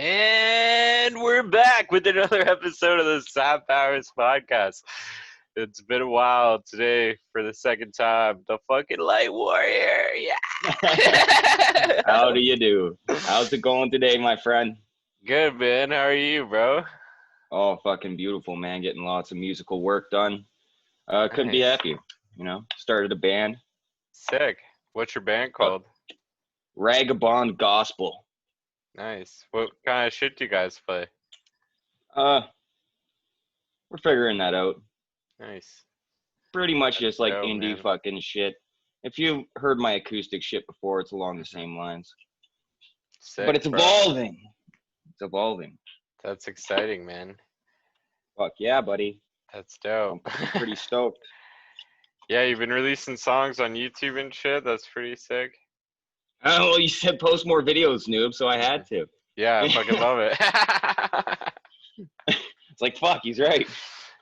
And we're back with another episode of the Sap Powers podcast. It's been a while today for the second time. The fucking Light Warrior. Yeah. How do you do? How's it going today, my friend? Good, man. How are you, bro? Oh, fucking beautiful, man. Getting lots of musical work done. Couldn't be Nice. happier. Started a band. Sick. What's your band Uh, called? Ragabond Gospel. Nice. What kind of shit do you guys play? We're figuring that out. Nice. Pretty much just like dope, indie man. fucking shit. If you've heard my acoustic shit before, it's along the same lines. Sick, But it's bro. evolving. It's evolving. That's exciting, man. Fuck yeah, buddy. That's dope. I'm pretty stoked. Yeah, you've been releasing songs on YouTube and shit. That's pretty sick. Oh, well, you said post more videos, noob, so I had to. Yeah, I fucking love it. It's like, fuck, he's right.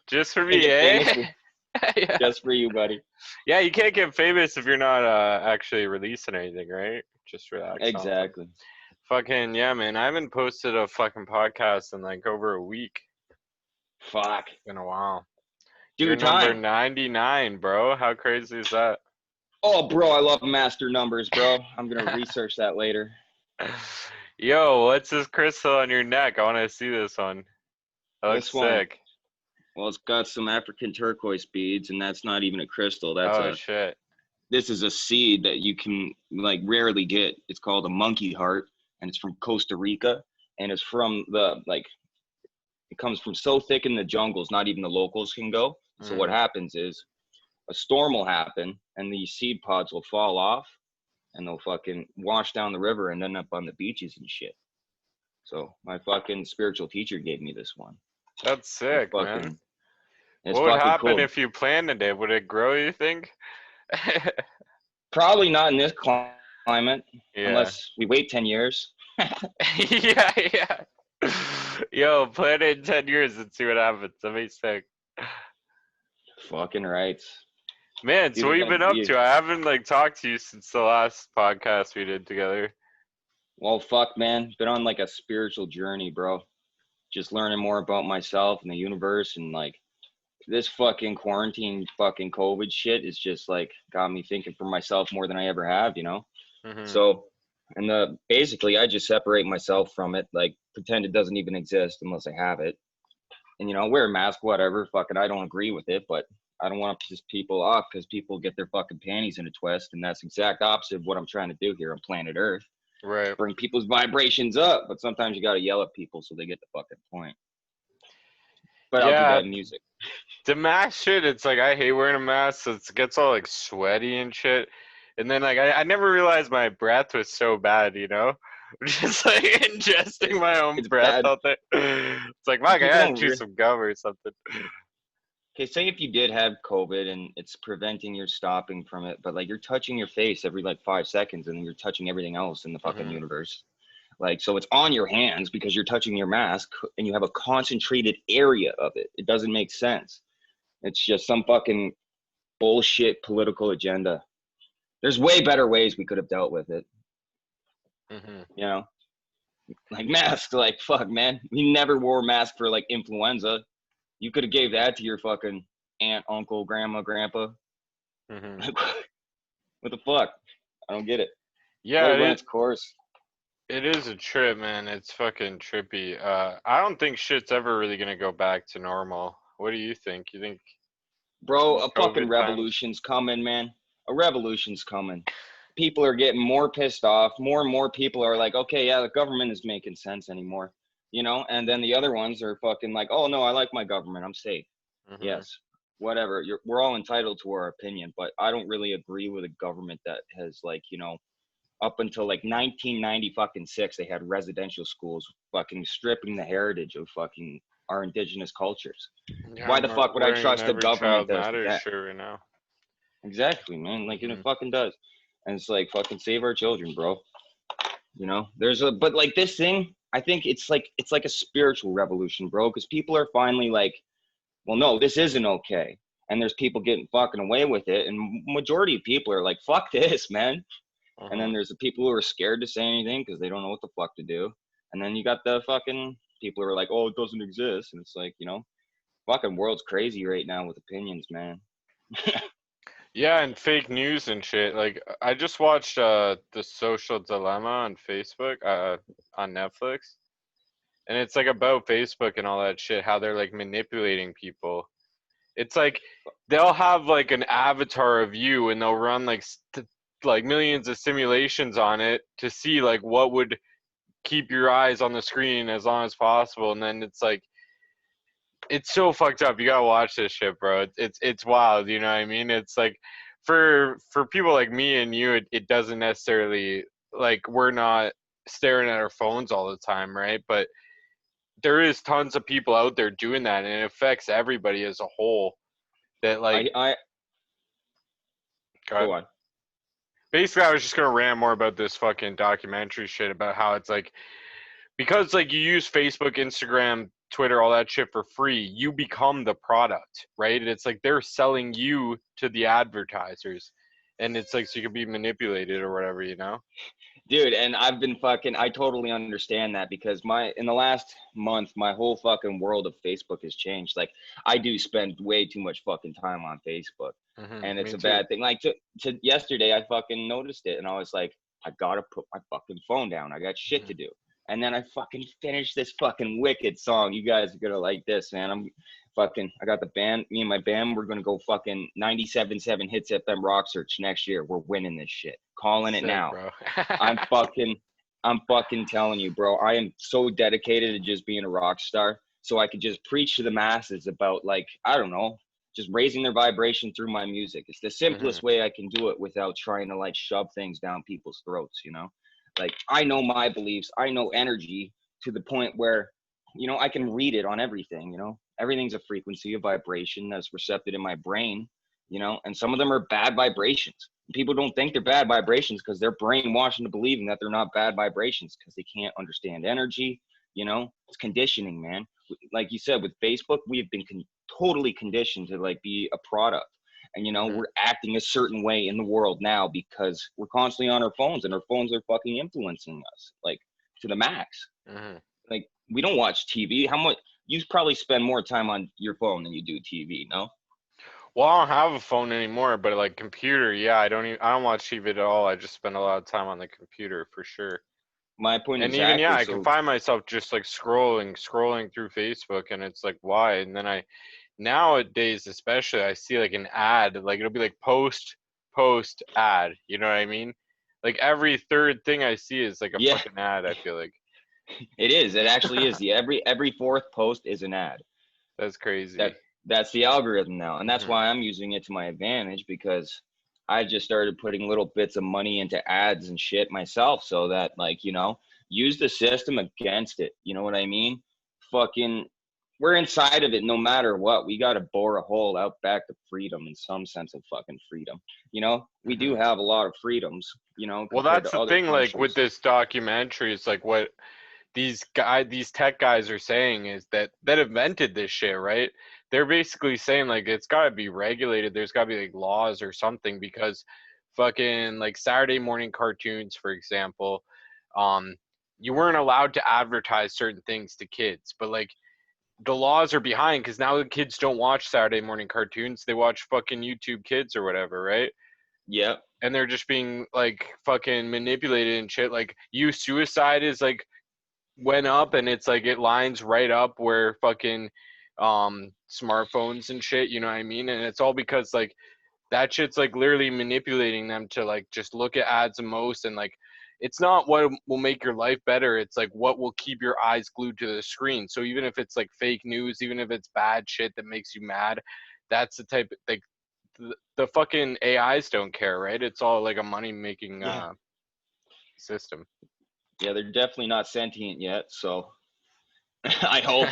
Just for Can't me, get famous eh? Yeah. Just for you, buddy. Yeah, you can't get famous if you're not actually releasing anything, right? Just relax. Exactly. Fucking yeah, man. I haven't posted a fucking podcast in like over a week. Fuck. It's been a while. Do You're number time. 99, bro. How crazy is that? Oh, bro, I love master numbers, bro. I'm going to research that later. Yo, what's this crystal on your neck? I want to see this one. That looks This one. sick. Well, it's got some African turquoise beads, and that's not even a crystal. That's Shit. This is a seed that you can, like, rarely get. It's called a monkey heart, and it's from Costa Rica, and it's from it comes from so thick in the jungles, not even the locals can go. So what happens is a storm will happen, and these seed pods will fall off, and they'll fucking wash down the river and end up on the beaches and shit. So my fucking spiritual teacher gave me this one. That's sick, man. It's What would fucking happen cool. if you planted it? Would it grow, you think? Probably not in this climate, Yeah. unless we wait 10 years. yeah. Yo, plant it in 10 years and see what happens. That'd be sick. Fucking right. Man, so Dude, what you been up to? I haven't like talked to you since the last podcast we did together. Well, fuck, man. Been on like a spiritual journey, bro. Just learning more about myself and the universe, and like this fucking quarantine fucking COVID shit is just like got me thinking for myself more than I ever have, you know? Mhm. So, and basically I just separate myself from it, like pretend it doesn't even exist unless I have it. And, you know, wear a mask, whatever. Fucking, I don't agree with it, but I don't want to piss people off because people get their fucking panties in a twist. And that's exact opposite of what I'm trying to do here on planet Earth. Right. Bring people's vibrations up, but sometimes you got to yell at people so they get the fucking point. But I'll do that in music. The mask shit, it's like I hate wearing a mask. So it gets all like sweaty and shit. And then like I never realized my breath was so bad, you know? Just like ingesting my own breath bad. out there. It's like, fuck, I gotta chew some gum or something. Okay, say if you did have COVID and it's preventing your stopping from it, but like you're touching your face every like 5 seconds and then you're touching everything else in the fucking universe. Like, so it's on your hands because you're touching your mask and you have a concentrated area of it. It doesn't make sense. It's just some fucking bullshit political agenda. There's way better ways we could have dealt with it. You know, like masks, like fuck, man. We never wore a mask for like influenza. You could have gave that to your fucking aunt, uncle, grandma, grandpa. What the fuck? I don't get it. Yeah, Let it run its course. It is a trip, man. It's fucking trippy. I don't think shit's ever really gonna go back to normal. What do you think? You think? Bro, a COVID fucking revolution's coming, man. A revolution's coming. People are getting more pissed off. More and more people are like, okay, yeah, the government is making sense anymore, you know? And then the other ones are fucking like, oh, no, I like my government. I'm safe. Yes, whatever. We're all entitled to our opinion, but I don't really agree with a government that has like, you know, up until like 1996, they had residential schools fucking stripping the heritage of fucking our indigenous cultures. Yeah, Why the fuck would I trust a government that does that? sure right now. Exactly, man. Like, it fucking does. And it's like, fucking save our children, bro. You know, but like this thing, I think it's like a spiritual revolution, bro. Because people are finally like, well, no, this isn't okay. And there's people getting fucking away with it. And majority of people are like, fuck this, man. And then there's the people who are scared to say anything because they don't know what the fuck to do. And then you got the fucking people who are like, oh, it doesn't exist. And it's like, fucking world's crazy right now with opinions, man. Yeah, and fake news and shit. Like I just watched The Social Dilemma on Facebook, on Netflix. And it's like about Facebook and all that shit, how they're like manipulating people. It's like they'll have like an avatar of you and they'll run like like millions of simulations on it to see like what would keep your eyes on the screen as long as possible, and then it's like it's so fucked up. You gotta watch this shit, bro. It's wild. You know what I mean? It's like for people like me and you, it doesn't necessarily like we're not staring at our phones all the time, right? But there is tons of people out there doing that, and it affects everybody as a whole. That like, I God. go on. Basically, I was just gonna rant more about this fucking documentary shit about how it's like because like you use Facebook, Instagram, Twitter, all that shit for free, you become the product, right? And it's like they're selling you to the advertisers, and it's like so you can be manipulated or whatever, you know? Dude, and I totally understand that because in the last month, my whole fucking world of Facebook has changed. Like, I do spend way too much fucking time on Facebook, and it's Me a too. bad thing. Like, to yesterday, I fucking noticed it, and I was like, I gotta put my fucking phone down. I got shit to do. And then I fucking finished this fucking wicked song. You guys are gonna like this, man. I got the band, me and my band, we're gonna go fucking 97.7 Hits FM Rock Search next year. We're winning this shit. Calling it Sick, now. bro. I'm fucking telling you, bro. I am so dedicated to just being a rock star. So I could just preach to the masses about, like, I don't know, just raising their vibration through my music. It's the simplest way I can do it without trying to like shove things down people's throats, Like, I know my beliefs, I know energy to the point where, I can read it on everything, Everything's a frequency, a vibration that's receptive in my brain, and some of them are bad vibrations. People don't think they're bad vibrations because they're brainwashed into believing that they're not bad vibrations because they can't understand energy. It's conditioning, man. Like you said, with Facebook, we've been totally conditioned to like be a product. And, we're acting a certain way in the world now because we're constantly on our phones and our phones are fucking influencing us like to the max. Like, we don't watch TV. How much? You probably spend more time on your phone than you do TV, no? Well, I don't have a phone anymore, but like computer, yeah, I don't watch TV at all. I just spend a lot of time on the computer for sure. My point And even yeah, exactly. I can So, find myself just like scrolling through Facebook, and it's like why? And then I nowadays especially I see like an ad, like it'll be like post ad. You know what I mean? Like every third thing I see is like a yeah, fucking ad. I feel like it is. It actually is. Every fourth post is an ad. that's That crazy. that's the algorithm now, and that's why I'm using it to my advantage because I just started putting little bits of money into ads and shit myself, so that like use the system against it. You know what I mean? Fucking, we're inside of it no matter what. We got to bore a hole out back to freedom in some sense of fucking freedom. We do have a lot of freedoms. Well, Compared that's to the other thing. Like with countries. this documentary, it's like what these tech guys are saying is that invented this shit, right? They're basically saying like it's got to be regulated. There's got to be like laws or something because fucking like Saturday morning cartoons, for example, um, you weren't allowed to advertise certain things to kids, but like the laws are behind because now the kids don't watch Saturday morning cartoons. They watch fucking YouTube Kids or whatever, right? Yep. And they're just being like fucking manipulated and shit. Like youth suicide is like went up, and it's like it lines right up where fucking smartphones and shit, you know what I mean? And it's all because like that shit's like literally manipulating them to like just look at ads the most, and like it's not what will make your life better, it's like what will keep your eyes glued to the screen. So even if it's like fake news, even if it's bad shit that makes you mad, that's the type of like the fucking AIs don't care, right? It's all like a money making Yeah. system. Yeah, they're definitely not sentient yet, so I hope.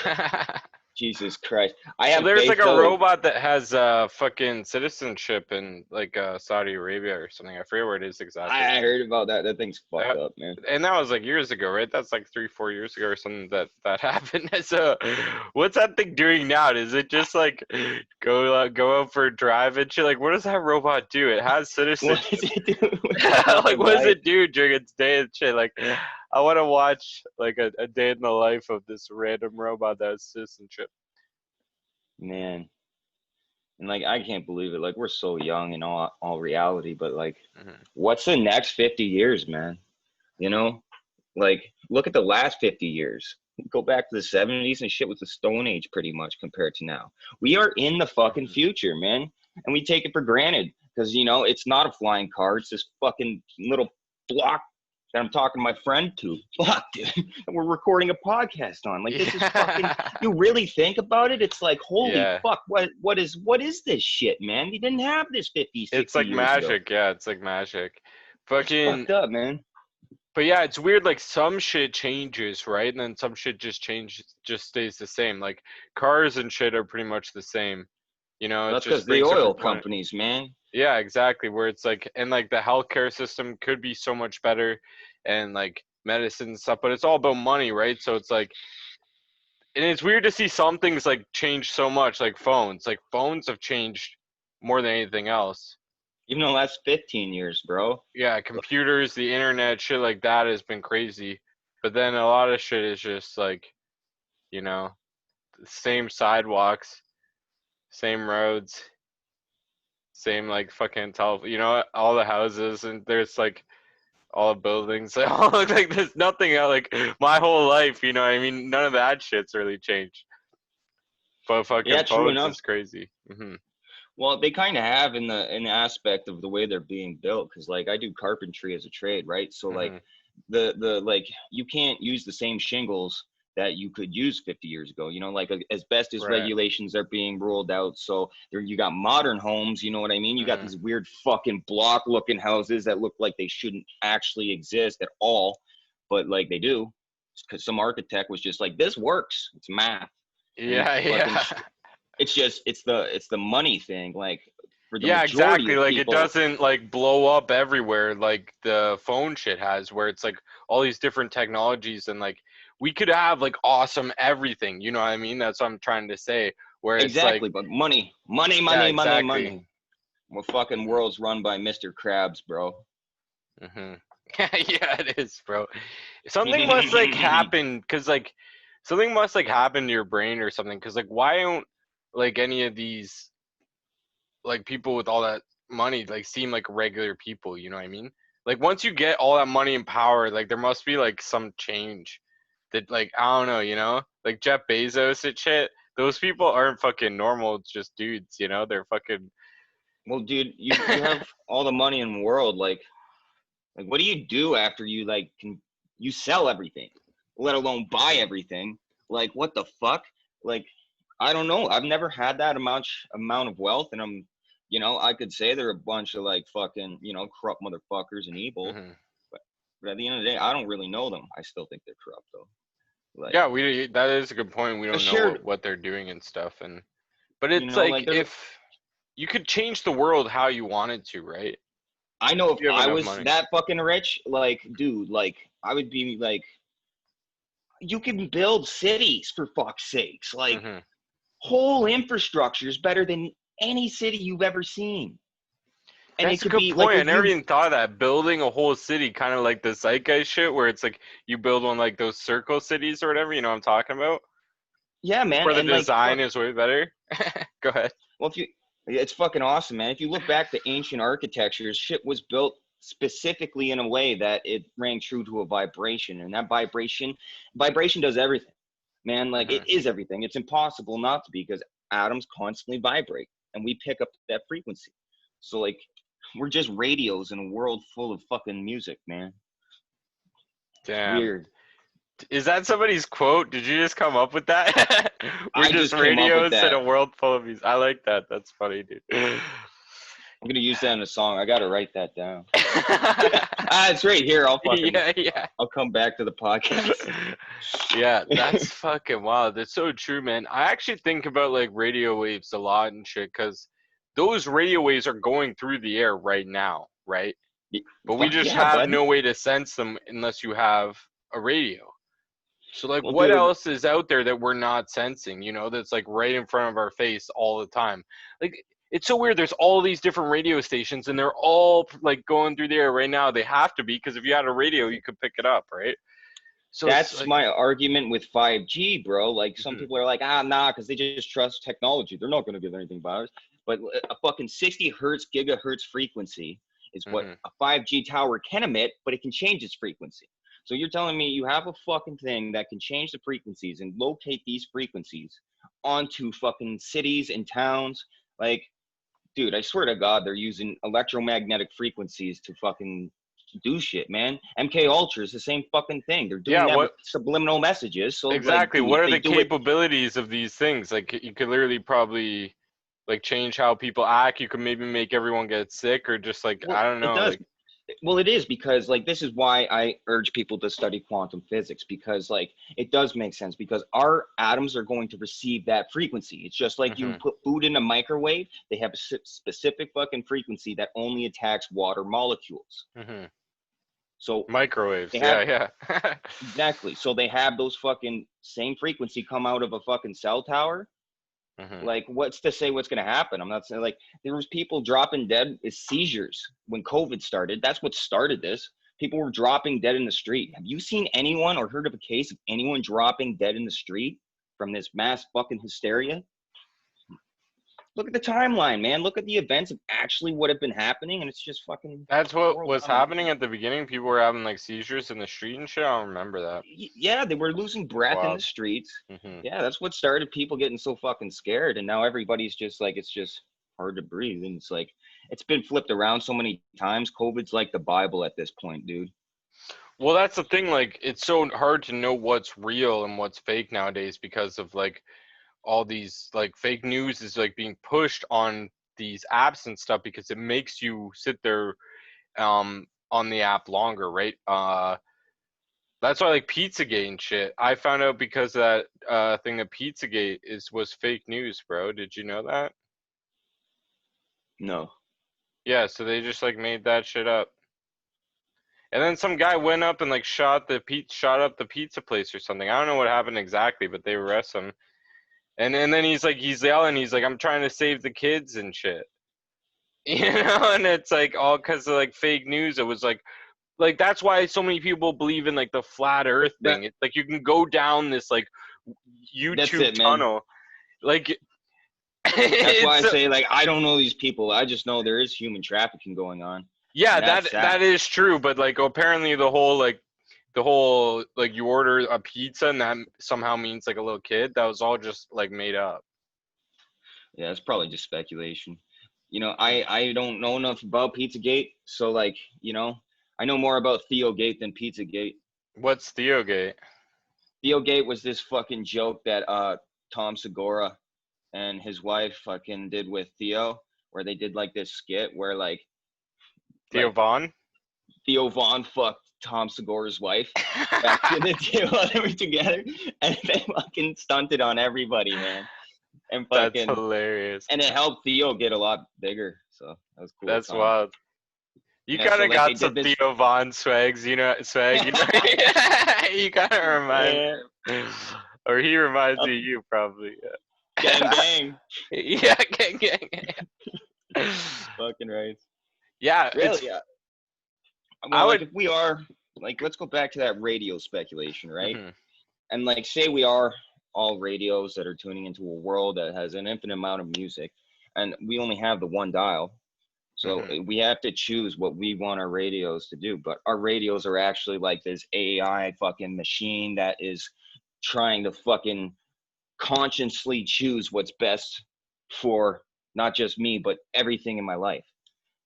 Jesus Christ. I Well, have there's like faith a though. robot that has fucking citizenship in like Saudi Arabia or something. I forget where it is exactly. I heard about that. That thing's fucked Uh, up, man. and that was like years ago, right? That's like 3-4 years ago or something that happened. So, what's that thing doing now? Does it just like go out for a drive and shit? Like, what does that robot do? It has What citizenship. is it doing with the Like, fucking what does light? it do during its day and shit? Like, I want to watch like a day in the life of this random robot that has citizenship. Man. And like I can't believe it. Like we're so young in all reality, but like Mm-hmm. what's the next 50 years, man? You know? Like look at the last 50 years. Go back to the 70s and shit was the Stone Age pretty much compared to now. We are in the fucking future, man. And we take it for granted because you know it's not a flying car, it's this fucking little block that I'm talking to my friend to. Fuck, dude. And we're recording a podcast on. Like this is fucking you really think about it, it's like holy Yeah. fuck, what is this shit, man? We didn't have this 50, 60 It's like years ago. magic. Yeah, it's like magic. It's Fucking. fucked up, man. But yeah, it's weird. Like some shit changes, right? And then some shit just stays the same. Like cars and shit are pretty much the same. You know, it That's because just the brings oil different companies, man. Yeah, exactly. Where it's like, and like the healthcare system could be so much better, and like medicine and stuff. But it's all about money, right? So it's like, and it's weird to see some things like change so much, like phones. Like phones have changed more than anything else. Even the last 15 years, bro. Yeah, computers, the internet, shit like that has been crazy. But then a lot of shit is just like, you know, the same sidewalks, same roads, same like fucking all the houses, and there's like all the buildings. They all look like there's nothing like my whole life, you know what I mean? None of that shit's really changed. But Yeah, fucking true phones enough. is crazy. Well, they kind of have in the aspect of the way they're being built, because like I do carpentry as a trade, right? So like Hmm. the like you can't use the same shingles that you could use 50 years ago. You know, like asbestos Right. regulations are being rolled out. So there you got modern homes. You know what I mean? You got Hmm. these weird fucking block looking houses that look like they shouldn't actually exist at all, but like they do, because some architect was just like, this works. It's math, and Yeah, it's fucking yeah. it's just it's the money thing, like for the Yeah, majority exactly. of Like it people. doesn't like blow up everywhere like the phone shit has, where it's like all these different technologies, and like we could have like awesome everything, you know what I mean? That's what I'm trying to say. Where it's like, Exactly, but money, money, yeah, money, money, exactly. money. Well, fucking Hmm. world's run by Mr. Krabs, bro. Hmm. Yeah, it is, bro. Something must like happen, cause like something must like happen to your brain or something, cause like why don't like any of these like people with all that money like seem like regular people, you know what I mean? Like once you get all that money and power, like there must be like some change that like I don't know, you know? Like Jeff Bezos and shit. Those people aren't fucking normal, just dudes, you know? They're fucking Well, dude, you have all the money in the world. Like what do you do after you like can you sell everything, let alone buy Mhm. everything? Like what the fuck? Like I don't know. I've never had that amount of wealth, and I could say they're a bunch of like fucking corrupt motherfuckers and evil, Mhm. but at the end of the day, I don't really know them. I still think they're corrupt though. Like Yeah, we that is a good point. We a don't know shared, what they're doing and stuff, and but you it's know, like like there's. if you could change the world how you wanted to, right? I know If if you have I enough was money. that fucking rich, like, dude, like, I would be like, you can build cities for fuck's sakes. Like, Mhm. whole infrastructure is better than any city you've ever seen. And it That's a could good be like, point. I if never you, even thought of that. Building a whole city, kind of like the zeitgeist shit, where it's like you build one like those circle cities or whatever. You know what I'm talking about? yeah, man. Where the And like, design fuck, is way better. Go ahead. well, it's fucking awesome, man. If you look back to ancient architectures, shit was built specifically in a way that it rang true to a vibration. And that vibration does everything, man. Like, it Hmm. is everything. It's impossible not to be, because atoms constantly vibrate and we pick up that frequency. So, like, we're just radios in a world full of fucking music, man. It's Damn. weird. Is that somebody's quote? Did you just come up with that? We're I just just came up with radios in that. a world full of music. I like that. That's funny, dude. I'm gonna use that in a song. I gotta write that down. It's right here. Yeah, yeah. I'll come back to the podcast. Yeah, that's fucking wild. That's so true, man. I actually think about like radio waves a lot and shit, because those radio waves are going through the air right now, right? But we Fuck just yeah, have bud. no way to sense them unless you have a radio. So like Well, what dude, else is out there that we're not sensing, you know, that's like right in front of our face all the time? Like it's so weird. There's all these different radio stations and they're all like going through the air right now. They have to be, because if you had a radio, you could pick it up, right? So it's That's like, my argument with 5G, bro. Like some mhm, people are like, nah, because they just trust technology. They're not going to give anything virus. But a fucking 60 hertz gigahertz frequency is what mhm. a 5G tower can emit, but it can change its frequency. So you're telling me you have a fucking thing that can change the frequencies and locate these frequencies onto fucking cities and towns? Like, dude, I swear to God, they're using electromagnetic frequencies to fucking do shit, man. MK Ultra is the same fucking thing. They're doing Yeah, that with what subliminal messages. So, like, exactly? dude, What if are they the do it, capabilities of these things? Like, you could literally probably like change how people act. You could maybe make everyone get sick, or just like I well, don't it know, does. like. Well, it is because, like, this is why I urge people to study quantum physics because, like, it does make sense because our atoms are going to receive that frequency. It's just like you Mhm, put food in a microwave, they have a specific fucking frequency that only attacks water molecules. mhm. So, they Microwaves. have Yeah, yeah. exactly. So they have those fucking same frequency come out of a fucking cell tower. Mhm. Like, what's to say what's gonna happen? I'm not saying like there was people dropping dead with seizures when COVID started. That's what started this. People were dropping dead in the street. Have you seen anyone or heard of a case of anyone dropping dead in the street from this mass fucking hysteria? Look at the timeline, man. Look at the events of actually what have been happening, and it's just fucking That's what world was domination. happening at the beginning. People were having like seizures in the street and shit. I don't remember that. Yeah, they were losing It's breath in the wild. streets. Mhm. Yeah, that's what started people getting so fucking scared. And now everybody's just like, it's just hard to breathe. And it's like, it's been flipped around so many times. COVID's like the Bible at this point, dude. Well, that's the thing. Like, it's so hard to know what's real and what's fake nowadays because of like all these like fake news is like being pushed on these apps and stuff because it makes you sit there on the app longer, right? That's why like Pizzagate and shit. I found out because that thing that Pizzagate is was fake news, bro. Did you know that? No. Yeah, so they just like made that shit up. And then some guy went up and like shot up the pizza place or something. I don't know what happened exactly, but they arrest him. And then he's yelling, he's like, I'm trying to save the kids and shit. You know, and it's like all because of like fake news. It was like that's why so many people believe in like the flat earth That thing. It's like you can go down this like that's YouTube it, man. tunnel. Like That's why I it's say like I don't know these people. I just know there is human trafficking going on. yeah, And that's that sad. is true, but like apparently the whole like you order a pizza and that somehow means like a little kid. That was all just like made up. Yeah, it's probably just speculation. I don't know enough about Pizzagate, so like, I know more about Theogate than Pizzagate. What's Theogate? Theogate was this fucking joke that Tom Segura and his wife fucking did with Theo, where they did like this skit where Theo like Vaughn? Theo Vaughn fucked Tom Segura's wife back in the day while they were together, and they fucking stunted on everybody, man, and That's fucking hilarious. and it helped Theo get a lot bigger. So that was a cool That's time. wild. You Yeah, kind so of like they got some did this. Theo Vaughn swags, you know. You kind of remind Yeah, me of him. Or he reminds up, me of you, probably. gang, Yeah, gang, yeah, gang. fucking right. Yeah, Really? Yeah. I Well, like would. if we are like, let's go back to that radio speculation, right? Mhm, And like, say we are all radios that are tuning into a world that has an infinite amount of music, and we only have the one dial. So mhm, we have to choose what we want our radios to do. But our radios are actually like this AI fucking machine that is trying to fucking consciously choose what's best for not just me, but everything in my life,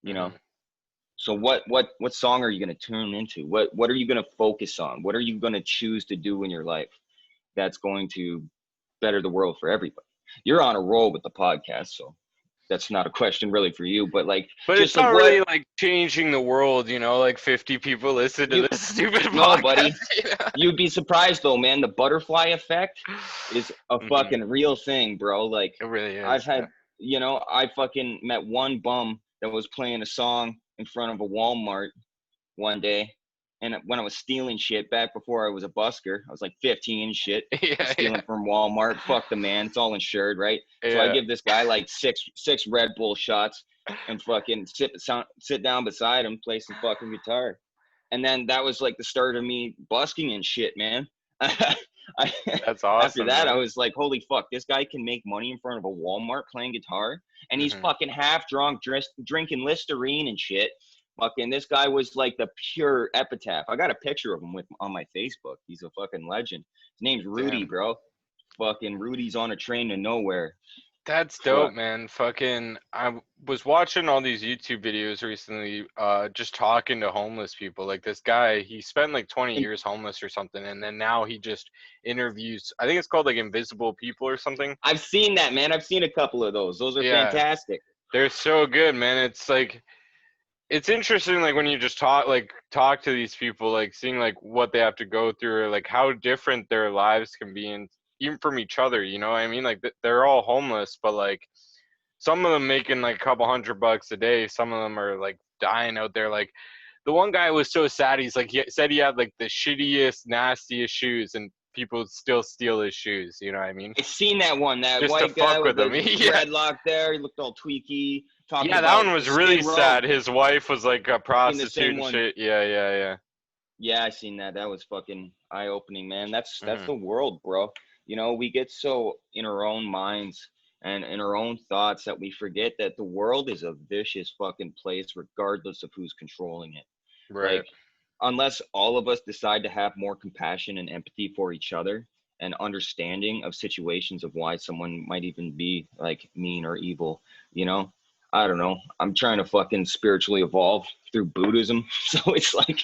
you know? mhm. So what song are you going to tune into? What are you going to focus on? What are you going to choose to do in your life that's going to better the world for everybody? You're on a roll with the podcast, so that's not a question really for you, but like But it's just like not what really like changing the world, you know. Like 50 people listen to you this stupid no, podcast. buddy. You'd be surprised though, man. The butterfly effect is a Mhm. fucking real thing, bro. Like It really I've is. had, Yeah. I fucking met one bum that was playing a song in front of a Walmart one day. And when I was stealing shit back before I was a busker, I was like 15 and shit. I was Yeah, stealing from Walmart. Fuck the man. It's all insured, right? So I yeah. give this guy like six Red Bull shots and fucking sit down beside him, play some fucking guitar. And then that was like the start of me busking and shit, man. That's After awesome, that, I man. was like, holy fuck, this guy can make money in front of a Walmart playing guitar, and he's Hmm. fucking half drunk, drinking Listerine and shit. Fucking, this guy was like the pure epitaph. I got a picture of him on my Facebook. He's a fucking legend. His name's Rudy, Damn. bro. Fucking Rudy's on a train to nowhere. That's dope, Fuck. man. Fucking, was watching all these YouTube videos recently, just talking to homeless people. Like this guy, he spent like 20 And years homeless or something, and then now he just interviews. I think it's called like Invisible People or something. I've seen that, man. I've seen a couple of those. Those are Yeah, fantastic. they're so good, man. It's like it's interesting, like when you just talk to these people, like seeing like what they have to go through, or like how different their lives can be, and even from each other. You know what I mean? Like they're all homeless, but like some of them making like a couple $100 a day. Some of them are like dying out there. Like the one guy was so sad. He's like, he said he had like the shittiest, nastiest shoes, and people would still steal his shoes. You know what I mean? I seen that one. That Just to white guy fuck with with the him. Yeah. dreadlock there. He looked all tweaky, talking Yeah, that about one the was really Skid Row. sad. His wife was like a Seen the prostitute same and one. shit. Yeah, yeah, yeah. Yeah, I seen that. That was fucking eye opening, man. That's Hmm. the world, bro. You know, we get so in our own minds and in our own thoughts that we forget that the world is a vicious fucking place, regardless of who's controlling it. Right. Like, unless all of us decide to have more compassion and empathy for each other and understanding of situations of why someone might even be like mean or evil, you know, I don't know. I'm trying to fucking spiritually evolve through Buddhism. So it's like,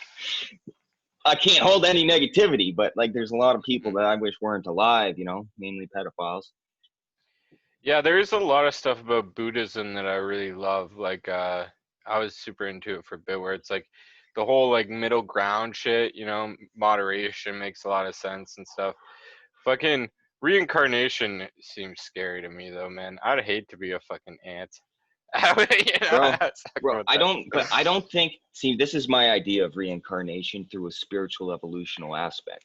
I can't hold any negativity, but like there's a lot of people Mhm. that I wish weren't alive, you know, mainly pedophiles. Yeah, there's a lot of stuff about Buddhism that I really love. Like, I was super into it for a bit, where it's like the whole like middle ground shit. You know, moderation makes a lot of sense and stuff. Fucking reincarnation seems scary to me though, man. I'd hate to be a fucking ant. You know, Bro, I was talking bro, about I that. don't, but I don't think, see, this is my idea of reincarnation through a spiritual evolutional aspect.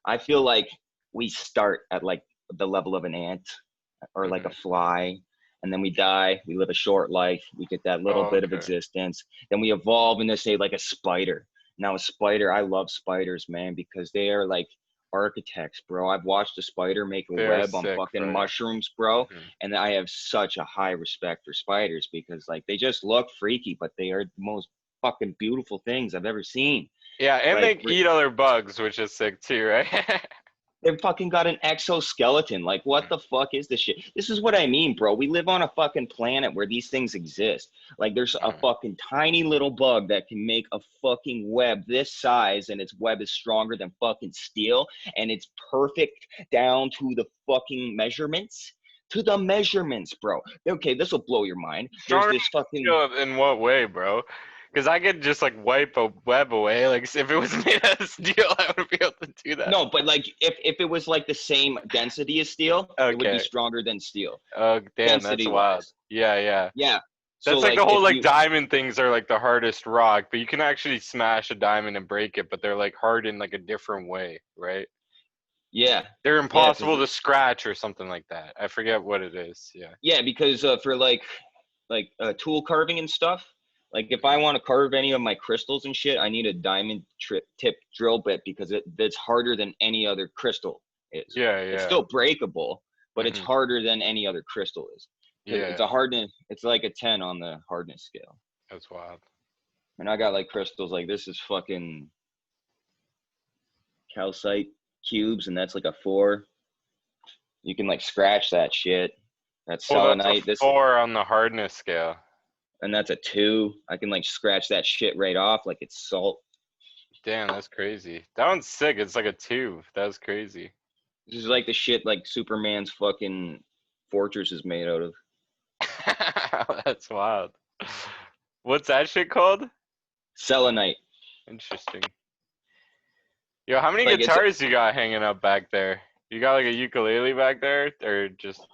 I feel like we start at like the level of an ant or like a Hmm. fly, and then we die, we live a short life, we get that little Oh, bit of okay. existence, then we evolve into say like a spider. Now a spider, I love spiders, man, because they are like architects, bro. I've watched a spider make a They're web on sick, fucking bro. Yeah. mushrooms, bro, Hmm. and I have such a high respect for spiders because like they just look freaky, but they are the most fucking beautiful things I've ever seen. Yeah, and Like they eat other bugs, which is sick too, right? they've fucking got an exoskeleton. Like, what the fuck is this shit? This is what I mean, bro. We live on a fucking planet where these things exist. Like, there's a Mhm. fucking tiny little bug that can make a fucking web this size, and its web is stronger than fucking steel, and it's perfect down to the fucking measurements. To the measurements, bro. Okay, this will blow your mind. There's Stronger this fucking steel in what way, bro? Because I could just like wipe a web away. Like if it was made out of steel, I would be able to do that. no, but like if it was like the same density as steel, it would be Okay. stronger than steel, Oh, damn, that's density wild. wise. Yeah, yeah. Yeah. So That's like like the whole if like you diamond things are like the hardest rock, but you can actually smash a diamond and break it, but they're like hard in like a different way, right? yeah. They're Yeah, cuz impossible to scratch or something like that. I forget what it is. Yeah. yeah, because for like tool carving and stuff, like if I want to carve any of my crystals and shit, I need a diamond tip drill bit because it's harder than any other crystal is. Yeah, It's yeah. still breakable, but it's Hmm. harder than any other crystal is. Cuz Yeah, it's a hardness, it's like a 10 on the hardness scale. that's wild. And I got like crystals like this is fucking calcite cubes and that's like a 4. You can like scratch that shit. That's Oh, that's a selenite. This 4 on the hardness scale. and that's a 2. I can like scratch that shit right off like it's salt. Damn, that's crazy. That one's sick. It's like a 2. That's crazy. This is like the shit like Superman's fucking fortress is made out of. That's wild. What's that shit called? Selenite. Interesting. Yo, how many Like it's guitars you got hanging up back there? You got like a ukulele back there, or just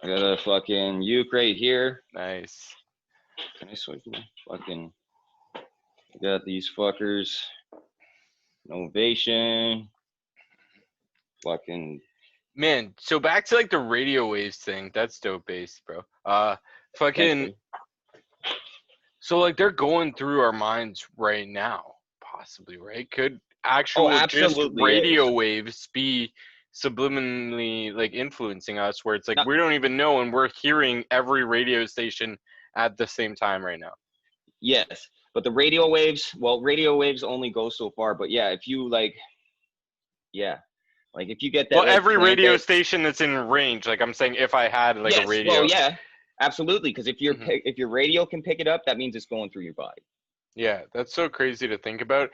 I got a fucking uke right here. nice? Can I switch my fucking I got these fuckers. Novation. Fucking Man, so back to like the radio waves thing. That's dope bass, bro. thanks, Fucking buddy. So like they're going through our minds right now, possibly, right? Could Oh, actual just absolutely radio is. waves be subliminally like influencing us where it's like Not, we don't even know and we're hearing every radio station at the same time right now. yes, but the radio waves, well, radio waves only go so far. But yeah, if you like, yeah, like if you get that Well, like every plant radio that, station that's in range, like I'm saying if I had like a yes, well, radio. yeah, absolutely. Because Mhm. if your radio can pick it up, that means it's going through your body. Yeah, that's so crazy to think about.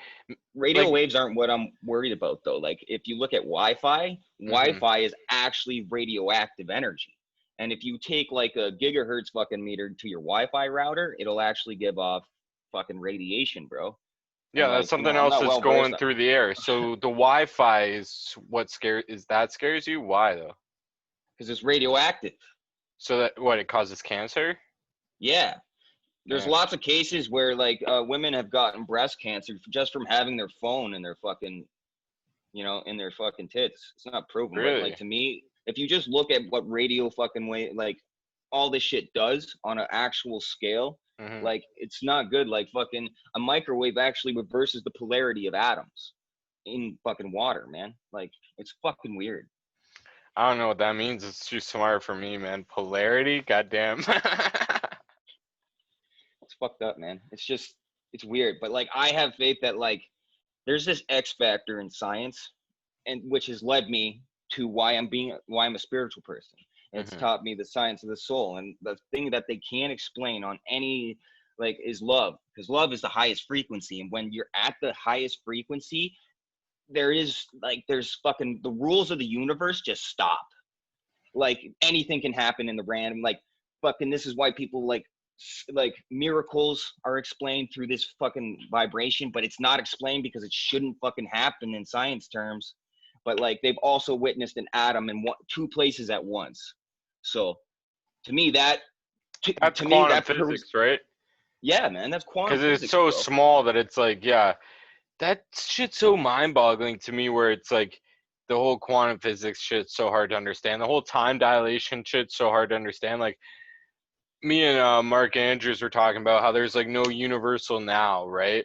Radio Like waves aren't what I'm worried about though. Like if you look at Wi-Fi, mhm. Wi-Fi is actually radioactive energy. And if you take like a gigahertz fucking meter to your Wi-Fi router, it'll actually give off fucking radiation, bro. Yeah, And that's like, something I'm else not that's well versed. going through the air. So the Wi-Fi is what scares you? Why though? Because it's radioactive. So that what it causes cancer? Yeah. There's Yeah, lots of cases where like women have gotten breast cancer just from having their phone in their fucking, in their fucking tits. It's not proven, but like really. to me, if you just look at what radio fucking way, like all this shit does on an actual scale, Hmm. like it's not good. Like fucking a microwave actually reverses the polarity of atoms in fucking water, man. Like it's fucking weird. I don't know what that means. It's too smart for me, man. Polarity, goddamn. It's fucked up, man. It's weird. But like I have faith that like there's this X factor in science, and which has led me to why I'm a spiritual person. It's Hmm. taught me the science of the soul, and the thing that they can't explain on any like is love, because love is the highest frequency, and when you're at the highest frequency, there's fucking the rules of the universe just stop. Like anything can happen in the random, like fucking this is why people like miracles are explained through this fucking vibration, but it's not explained because it shouldn't fucking happen in science terms. But like they've also witnessed an atom in two places at once. So to me that That's to me quantum that proves, physics, right? yeah, man, that's quantum Because it's physics, so bro. small that it's like, yeah, that shit's so mind-boggling to me. Where it's like the whole quantum physics shit's so hard to understand. The whole time dilation shit's so hard to understand. Like me and Mark Andrews were talking about how there's like no universal now, right?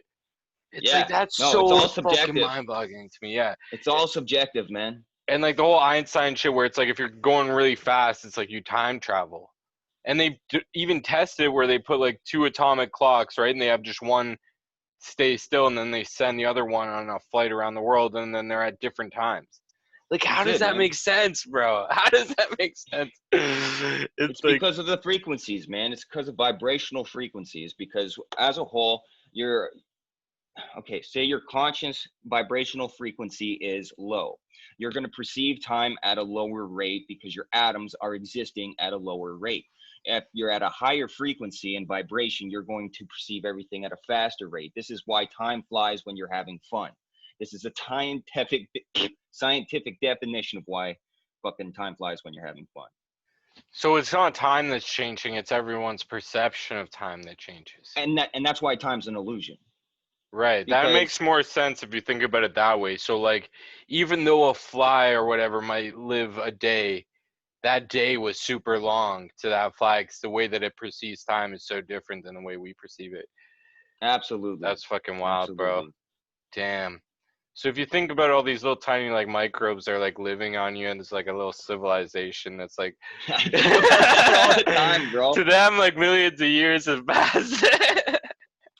It's like Yeah, that's no, it's so all fucking subjective. mind-boggling to me. Yeah, It's all subjective, man. and like the whole Einstein shit, where it's like if you're going really fast, it's like you time travel. And they even tested where they put like two atomic clocks, right? And they have just one stay still, and then they send the other one on a flight around the world, and then they're at different times. Like, how That's does it, that man. make sense, bro? How does that make sense? It's It's like, because of the frequencies, man. It's because of vibrational frequencies. Because as a whole, you're okay. Say your conscious vibrational frequency is low. You're going to perceive time at a lower rate because your atoms are existing at a lower rate. If you're at a higher frequency and vibration, you're going to perceive everything at a faster rate. This is why time flies when you're having fun. This is a scientific definition of why fucking time flies when you're having fun. so it's not time that's changing, it's everyone's perception of time that changes. And that's why time's an illusion. Right. That Because makes more sense if you think about it that way. So, like, even though a fly or whatever might live a day, that day was super long to that fly because the way that it perceives time is so different than the way we perceive it. absolutely, That's fucking wild, bro. absolutely. Damn. So if you think about all these little tiny like microbes that are like living on you, and it's like a little civilization that's like I think about that all the time, bro. to them like millions of years have passed.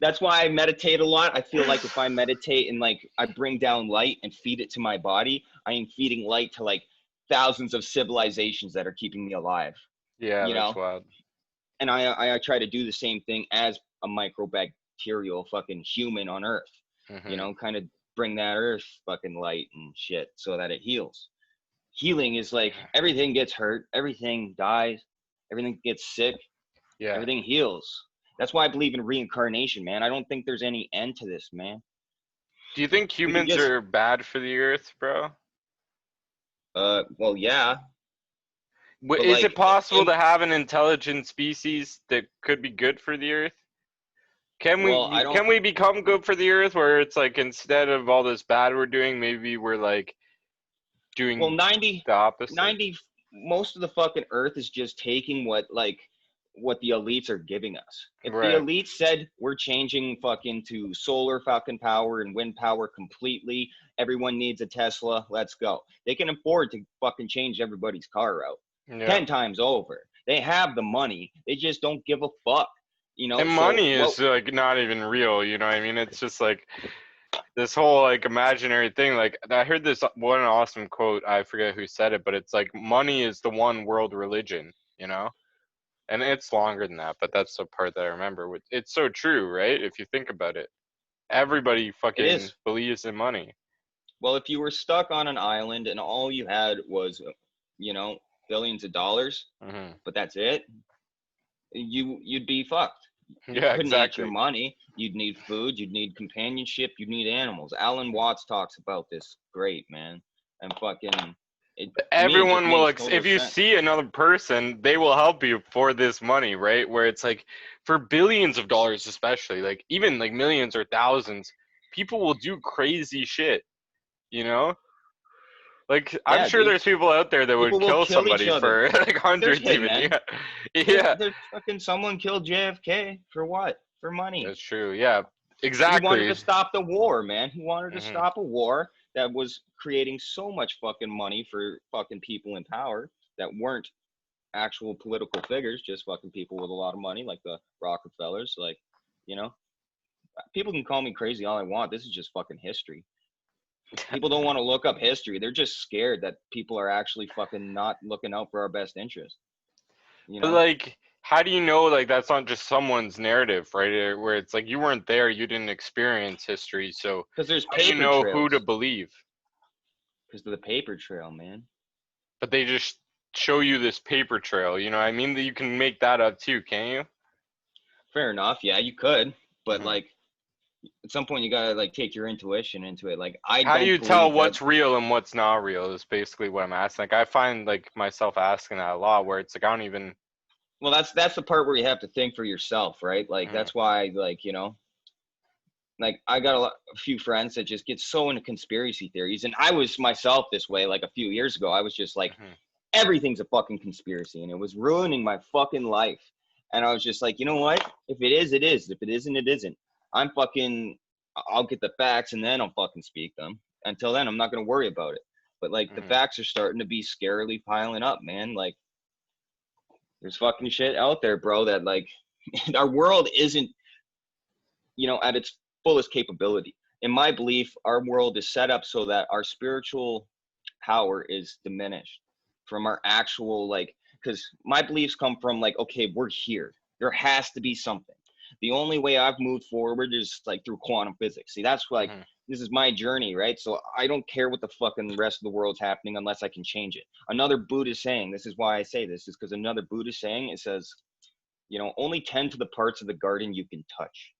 That's why I meditate a lot. I feel like if I meditate and like I bring down light and feed it to my body, I am feeding light to like thousands of civilizations that are keeping me alive. Yeah, You that's know, wild. and I try to do the same thing as a microbacterial fucking human on Earth. You Hmm. know, kind of bring that Earth fucking light and shit so that it heals. Healing is like everything gets hurt, everything dies, everything gets sick, Yeah. everything heals. That's why I believe in reincarnation, man. I don't think there's any end to this, man. Do you think We can humans just are bad for the earth, bro? well, yeah, but Is it like possible im to have an intelligent species that could be good for the earth? Can well, I we don't can we become good for the earth where it's like instead of all this bad we're doing, maybe we're like well doing 90 the opposite? 90 most of the fucking earth is just taking what like what the elites are giving us. If the Right. elites said we're changing fucking to solar fucking power and wind power completely, everyone needs a Tesla, let's go. They can afford to fucking change everybody's car out Yeah. 10 times over. They have the money. They just don't give a fuck. You know, And so money what? is like not even real, you know what I mean? It's just like this whole like imaginary thing. Like I heard this one awesome quote, I forget who said it, but it's like money is the one world religion, you know? And it's longer than that, but that's the part that I remember. It's so true, right? If you think about it. Everybody It fucking is. believes in money. Well, if you were stuck on an island and all you had was, you know, billions of dollars, Hmm. but that's it, you'd be fucked. You Yeah, couldn't eat your exactly. money. You'd need food. You'd need companionship. You'd need animals. Alan Watts talks about this great, man. And fucking, to me, it just Everyone will, makes total if you sense. see another person, they will help you for this money, right? Where it's like for billions of dollars, especially, like even like millions or thousands, people will do crazy shit, you know? Like I'm Yeah, sure dude. there's people out there that would People will kill kill each somebody other. for like There's hundreds even. hitmen. Yeah. Yeah. There's fucking someone killed JFK for what? For money. That's true. Yeah. He wanted to Exactly. stop the war, man. He wanted to Hmm. stop a war that was creating so much fucking money for fucking people in power that weren't actual political figures, just fucking people with a lot of money, like the Rockefellers. Like, you know, people can call me crazy all I want. This is just fucking history. People don't want to look up history. They're just scared that people are actually fucking not looking out for our best interest. You But know, like, how do you know like that's not just someone's narrative, right? Where it's like you weren't there, you didn't experience history, so because there's how do you paper know who to trails. believe? Because of the paper trail, man. But they just show you this paper trail, you know what I mean? That you can make that up too, can't you? Fair enough. Yeah, you could, but Hmm. like at some point you gotta like take your intuition into it. Like I How do don't you tell believe that. what's real and what's not real is basically what I'm asking. Like I find like myself asking that a lot where it's like I don't even. Well, that's the part where you have to think for yourself, right? Like Mhm, that's why, like you know, like I got a few friends that just get so into conspiracy theories, and I was myself this way. Like a few years ago, I was just like, mhm. everything's a fucking conspiracy, and it was ruining my fucking life. And I was just like, you know what? If it is, it is. If it isn't, it isn't. I'm fucking. I'll get the facts, and then I'll fucking speak them. Until then, I'm not gonna worry about it. But like the Mhm. facts are starting to be scarily piling up, man. Like there's fucking shit out there, bro. That like our world isn't, you know, at its fullest capability. In my belief, our world is set up so that our spiritual power is diminished from our actual like, because my beliefs come from like, okay, we're here. There has to be something. The only way I've moved forward is like through quantum physics. See, that's like Mhm. this is my journey, right? So I don't care what the fucking rest of the world's happening unless I can change it. Another Buddhist saying, this is why I say this, is because another Buddhist saying, it says, you know, only tend to the parts of the garden you can touch,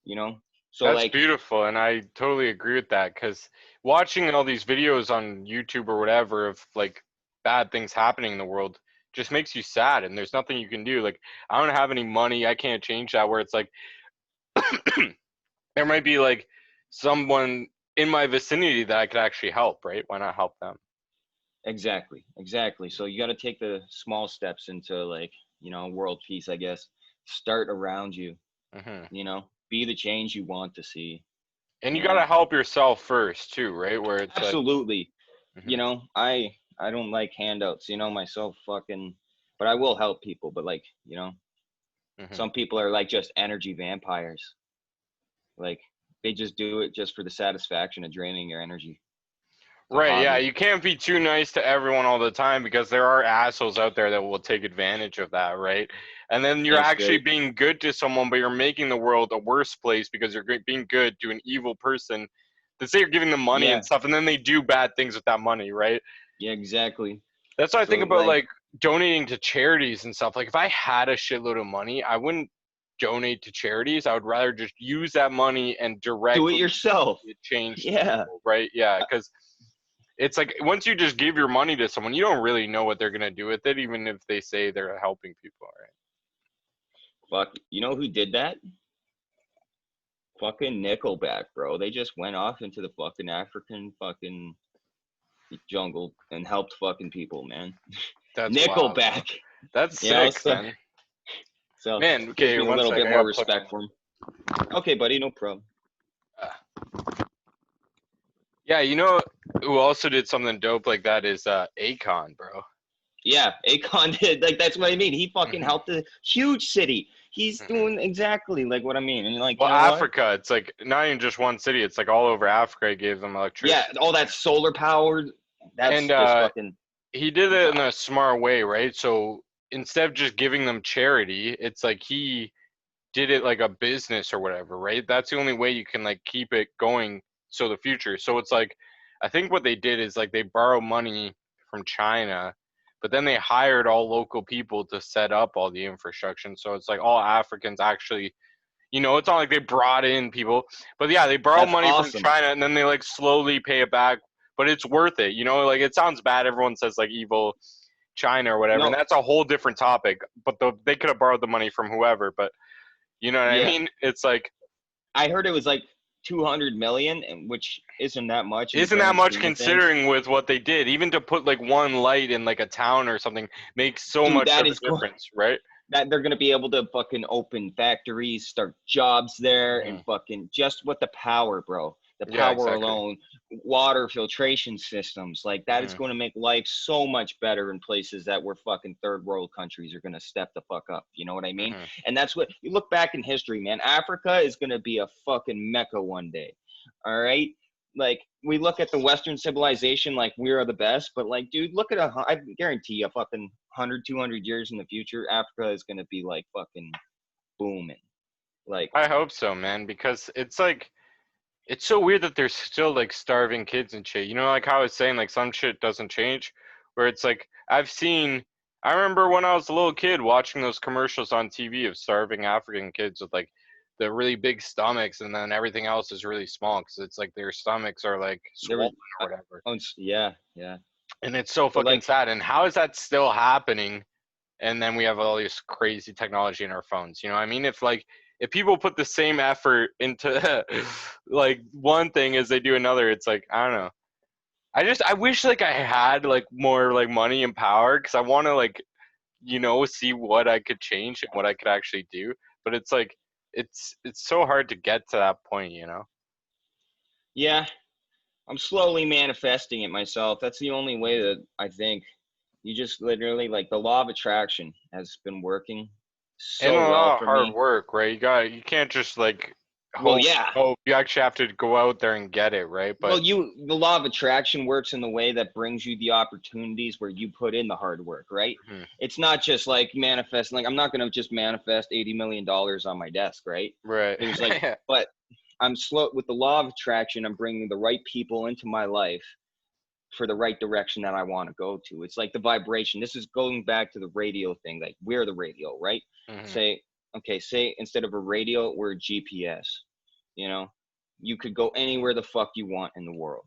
you know? So That's like, beautiful, and I totally agree with that because watching all these videos on YouTube or whatever of like bad things happening in the world just makes you sad, and there's nothing you can do. Like, I don't have any money, I can't change that. Where it's like there might be like someone in my vicinity that I could actually help, right? Why not help them? exactly. So you got to take the small steps into like, you know, world peace, I guess. Start around you, Hmm. you know, be the change you want to see, And you you got know? to help yourself first too, right? Where it's like, Absolutely. You hmm, know, I don't like handouts, you know, myself fucking, but I will help people, but like, you know, hmm. some people are like just energy vampires. Like they just do it just for the satisfaction of draining your energy. It's a Right, yeah, hobby. you can't be too nice to everyone all the time because there are assholes out there that will take advantage of that, right? And then you're Damn actually straight. being good to someone, but you're making the world a worse place because you're being good to an evil person. They say you're giving them money Yeah, and stuff, and then they do bad things with that money, right? yeah, exactly. That's what I think So about like, like donating to charities and stuff. Like if I had a shitload of money, I wouldn't donate to charities. I would rather just use that money and do it directly yourself. change to Yeah. people, right? Yeah, because it's like once you just give your money to someone, you don't really know what they're gonna do with it, even if they say they're helping people, right? Fuck, you know who did that? Fucking Nickelback, bro. They just went off into the fucking African fucking jungle and helped fucking people, man. That's wild, though. Nickelback. That's You know, sick, so man. So Man, gives okay, me a one little sec. bit I more gotta plug in. respect for him. Okay, buddy, no problem. Yeah, you know who also did something dope like that is Akon, bro. Yeah, Akon did. Like, that's what I mean. He fucking Hmm. helped a huge city. He's Hmm. doing exactly like what I mean. And like, you Well, know what? Africa, it's like not even just one city. It's like all over Africa. It gave them Yeah, electricity. all that solar powered. And That's just fucking he did it in wild. a smart way, right? So instead of just giving them charity, it's like he did it like a business or whatever, right? That's the only way you can like keep it going so the future. So it's like I think what they did is like they borrow money from China, but then they hired all local people to set up all the infrastructure. So it's like all Africans actually, it's not like they brought in people, but yeah, they borrow That's money from awesome. China and then they like slowly pay it back, but it's worth it. Like it sounds bad. Everyone says like evil China or whatever, and No, that's a whole different topic. But they could have borrowed the money from whoever, but you know what I yeah. mean? It's like, I heard it was like 200 million, which isn't that much in the isn't that grand much scheme of things. considering with what they did? Even to put like one light in like a town or something makes so Dude, much that of a is going difference, right? that they're gonna be able to fucking open factories, start jobs there, and Hmm. fucking just with the power, bro. The Yeah, power exactly. alone, water filtration systems, like that is Hmm. going to make life so much better in places that where fucking third world countries are going to step the fuck up. You know what I mean? Hmm. And that's what you look back in history, man. Africa is going to be a fucking mecca one day. All right. Like we look at the Western civilization like we are the best, but like, dude, look at I guarantee you, a fucking 100, 200 years in the future, Africa is gonna be like fucking booming. Like, I hope so, man, because it's like it's so weird that there's still like starving kids and shit. Like how I was saying, like some shit doesn't change. Where it's like I remember when I was a little kid watching those commercials on TV of starving African kids with like the really big stomachs, and then everything else is really small because it's like their stomachs are like there was, swollen or whatever. yeah, yeah. And it's so But fucking like, sad. And how is that still happening? And then we have all this crazy technology in our phones. You know what I mean? If people put the same effort into like one thing as they do another, it's like I don't know. I wish like I had like more like money and power because I want to like see what I could change and what I could actually do. But it's like it's so hard to get to that point. yeah, I'm slowly manifesting it myself. That's the only way that I think you just literally like the law of attraction has been working And a so well lot of for hard me. work, right? You can't just like Well, hope yeah. hope. You actually have to go out there and get it, right? Well, But the law of attraction works in the way that brings you the opportunities where you put in the hard work, right? mhm, It's not just like manifesting. Like I'm not going to just manifest $80 million on my desk, right? right. There's like, but I'm slow with the law of attraction. I'm bringing the right people into my life for the right direction that I want to go to. It's like the vibration. This is going back to the radio thing. Like we're the radio, right? Hmm. Say, okay, say instead of a radio, we're a GPS. You know, you could go anywhere the fuck you want in the world.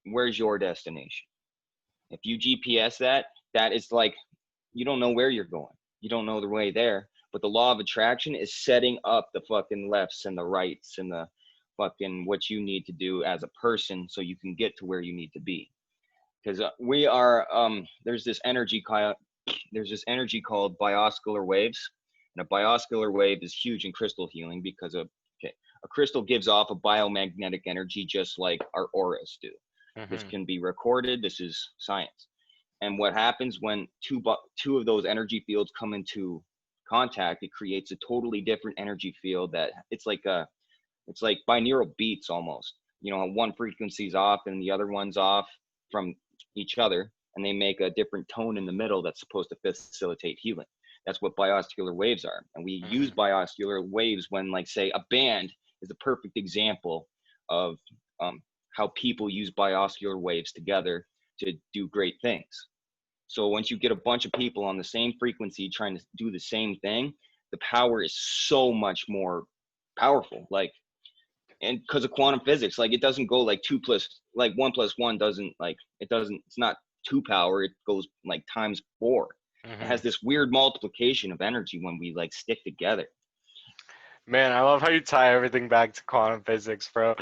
Where's your destination? If you GPS that, that is like you don't know where you're going. You don't know the way there. But the law of attraction is setting up the fucking lefts and the rights and the fucking what you need to do as a person so you can get to where you need to be. Because we are there's this energy called bioscalar waves, and a bioscalar wave is huge in crystal healing because okay, a crystal gives off a biomagnetic energy just like our auras do. This Hmm. can be recorded. This is science. And what happens when two of those energy fields come into contact, it creates a totally different energy field that it's like binaural beats almost. One frequency's off and the other one's off from each other, and they make a different tone in the middle that's supposed to facilitate healing. That's what bioscalar waves are. And we use Hmm. bioscalar waves when, like, say, a band is a perfect example of how people use bioscalar waves together to do great things. So once you get a bunch of people on the same frequency trying to do the same thing, the power is so much more powerful. Like, and because of quantum physics, like it doesn't go like one plus one doesn't like it doesn't. It's not two power. It goes like times four. It Hmm. has this weird multiplication of energy when we like stick together. Man, I love how you tie everything back to quantum physics, bro.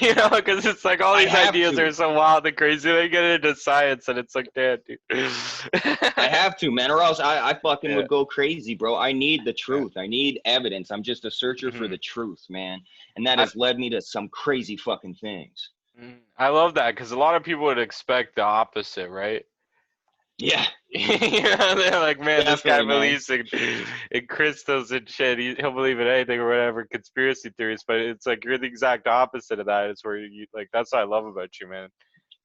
You know, because it's like all I these have ideas are to. so wild and crazy. They get into science, and it's like, damn, dude. I have to, man, or else I fucking Yeah, would go crazy, bro. I need the yeah. truth. I need evidence. I'm just a searcher for Mhm. the truth, man. And that I has led me to some crazy fucking things. I love that because a lot of people would expect the opposite, right? Yeah, You know, they're like, man, this guy definitely, man. believes in crystals and shit. He'll believe in anything or whatever, conspiracy theories. But it's like you're the exact opposite of that. It's where you like that's what I love about you, man.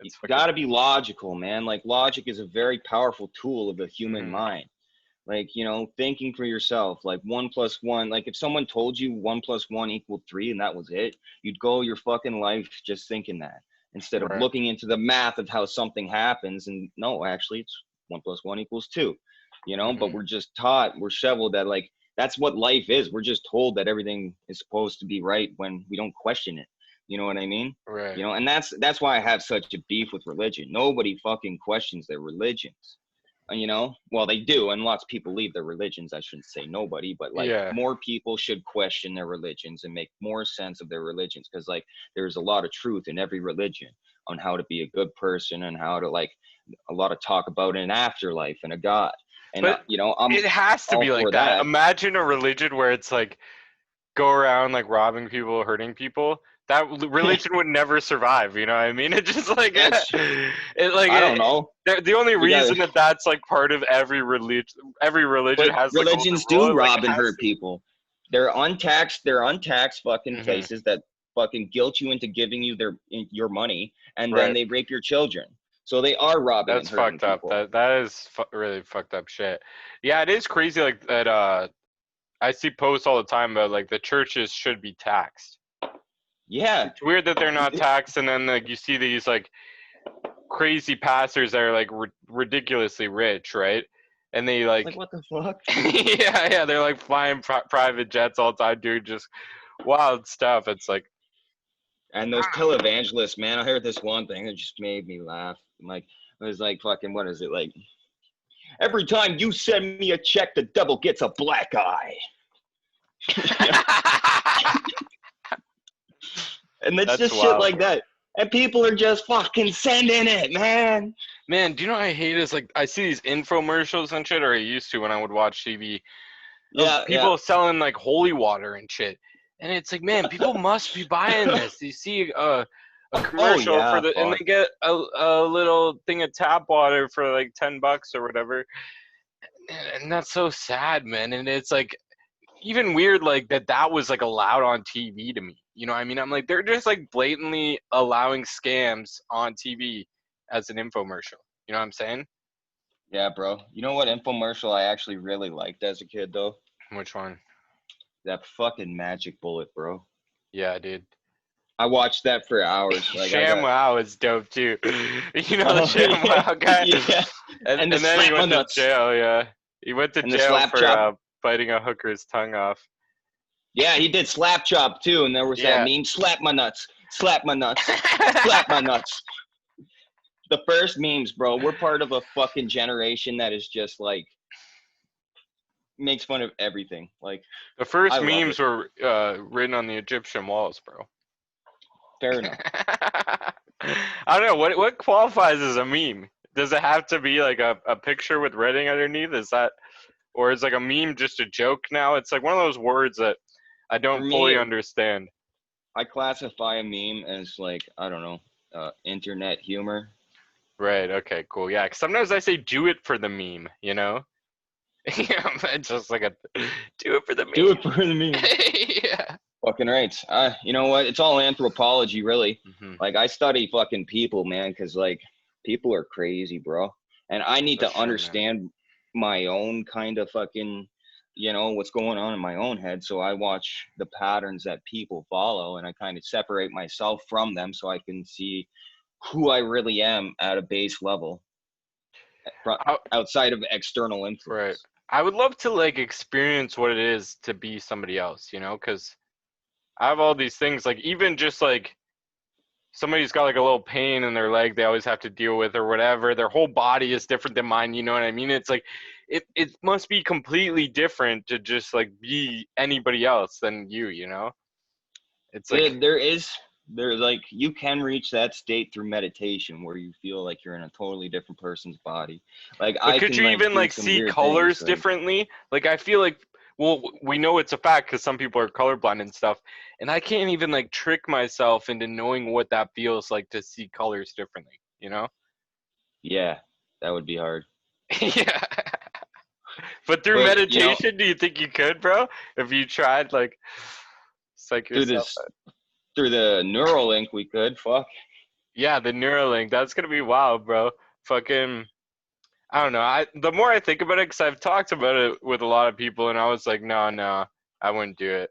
You It's fucking. gotta be logical, man. Like logic is a very powerful tool of the human Mhm. mind. Like, thinking for yourself, like 1 plus 1, like if someone told you 1 plus 1 equaled 3 and that was it, you'd go your fucking life just thinking that instead of Right. looking into the math of how something happens. And no, actually, it's 1 plus 1 equals 2, but Mhm. we're just taught, we're shoveled that like that's what life is. We're just told that everything is supposed to be right when we don't question it. You know what I mean? Right. And that's why I have such a beef with religion. Nobody fucking questions their religions. Well, they do, and lots of people leave their religions. I shouldn't say nobody, but like Yeah. more people should question their religions and make more sense of their religions, because like there's a lot of truth in every religion on how to be a good person and how to like a lot of talk about an afterlife and a god. And But I'm it has to all be like for that. that. Imagine a religion where it's like go around like robbing people, hurting people. That religion would never survive. You know what I mean? It just like That's it like I don't know. the only We got reason that that's like part of every religion But has the golden religions rule do is like rob it and has hurt people. They're untaxed fucking to. Hmm. places that fucking guilt you into giving you your money, and then Right. they rape your children. So they are robbing and That's hurting fucked up. people. That is really fucked up shit. Yeah, it is crazy like that. I see posts all the time about like the churches should be taxed. Yeah. It's weird that they're not taxed, and then like you see these like crazy pastors that are like ridiculously rich, right? And they It's like, like, what the fuck? yeah, they're like flying private jets all the time, dude, just wild stuff. It's like, And those televangelists, man, I heard this one thing that just made me laugh. Like, it was like fucking, what is it? Like, every time you send me a check, the devil gets a black eye. And it's that's just shit wild. like that. And people are just fucking sending it, man. Man, do you know what I hate is like I see these infomercials and shit, or I used to when I would watch TV, of Yeah, yeah. people selling like holy water and shit. And it's like, man, people must be buying this. You see a Oh, commercial for yeah, the, and fuck. they get a little thing of tap water for like $10 or whatever. And that's so sad, man. And it's like even weird, like that was like allowed on TV to me. You know what I mean? I'm like, they're just like blatantly allowing scams on TV as an infomercial. You know what I'm saying? Yeah, bro. You know what infomercial I actually really liked as a kid, though? Which one? That fucking magic bullet, bro. Yeah, dude. I watched that for hours. Like, I got. ShamWow is dope too. You know the Oh, yeah. ShamWow guy, Yeah. and And the and then he slap my went to nuts. jail. Yeah, he went to And the jail slap for chop. biting a hooker's tongue off. Yeah, he did slap chop, too. And there was that Yeah. meme, slap my nuts. Slap my nuts. Slap my nuts. The first memes, bro. We're part of a fucking generation that is just like makes fun of everything. Like, The I first love it. memes were written on the Egyptian walls, bro. Fair enough. I don't know what qualifies as a meme. Does it have to be like a picture with writing underneath? Is that, or is like a meme just a joke now? It's like one of those words that I For don't fully me, understand. I classify a meme as like, I don't know, internet humor. Right. Okay. Cool. Yeah. 'Cause sometimes I say "do it for the meme," you know. Yeah. It's just like a do it for the Do it meme. for the meme. Yeah. Fucking right. You know what? It's all anthropology, really. Hmm. Like I study fucking people, man, because like people are crazy, bro. And I need For to sure, man. understand my own kind of fucking, what's going on in my own head. So I watch the patterns that people follow, and I kind of separate myself from them, so I can see who I really am at a base level, I, outside of external right. influence. I would love to like experience what it is to be somebody else, you know, because I have all these things like even just like somebody's got like a little pain in their leg they always have to deal with or whatever. Their whole body is different than mine, you know what I mean? It's like it must be completely different to just like be anybody else than you know? It's like There's like you can reach that state through meditation where you feel like you're in a totally different person's body. Like but I could can you like even do like some see weird things. colors Like differently? Like I feel like well we know it's a fact cuz some people are colorblind and stuff. And I can't even like trick myself into knowing what that feels like to see colors differently, you know? yeah, that would be hard. Yeah. But through But you know, meditation, do you think you could, bro? If you tried, like, psych through yourself this out. through the neural link we could. Fuck. Yeah, the Neuralink, that's gonna be wild, bro. Fucking, I don't know. The more I think about it, because I've talked about it with a lot of people, and I was like, no, no, I wouldn't do it.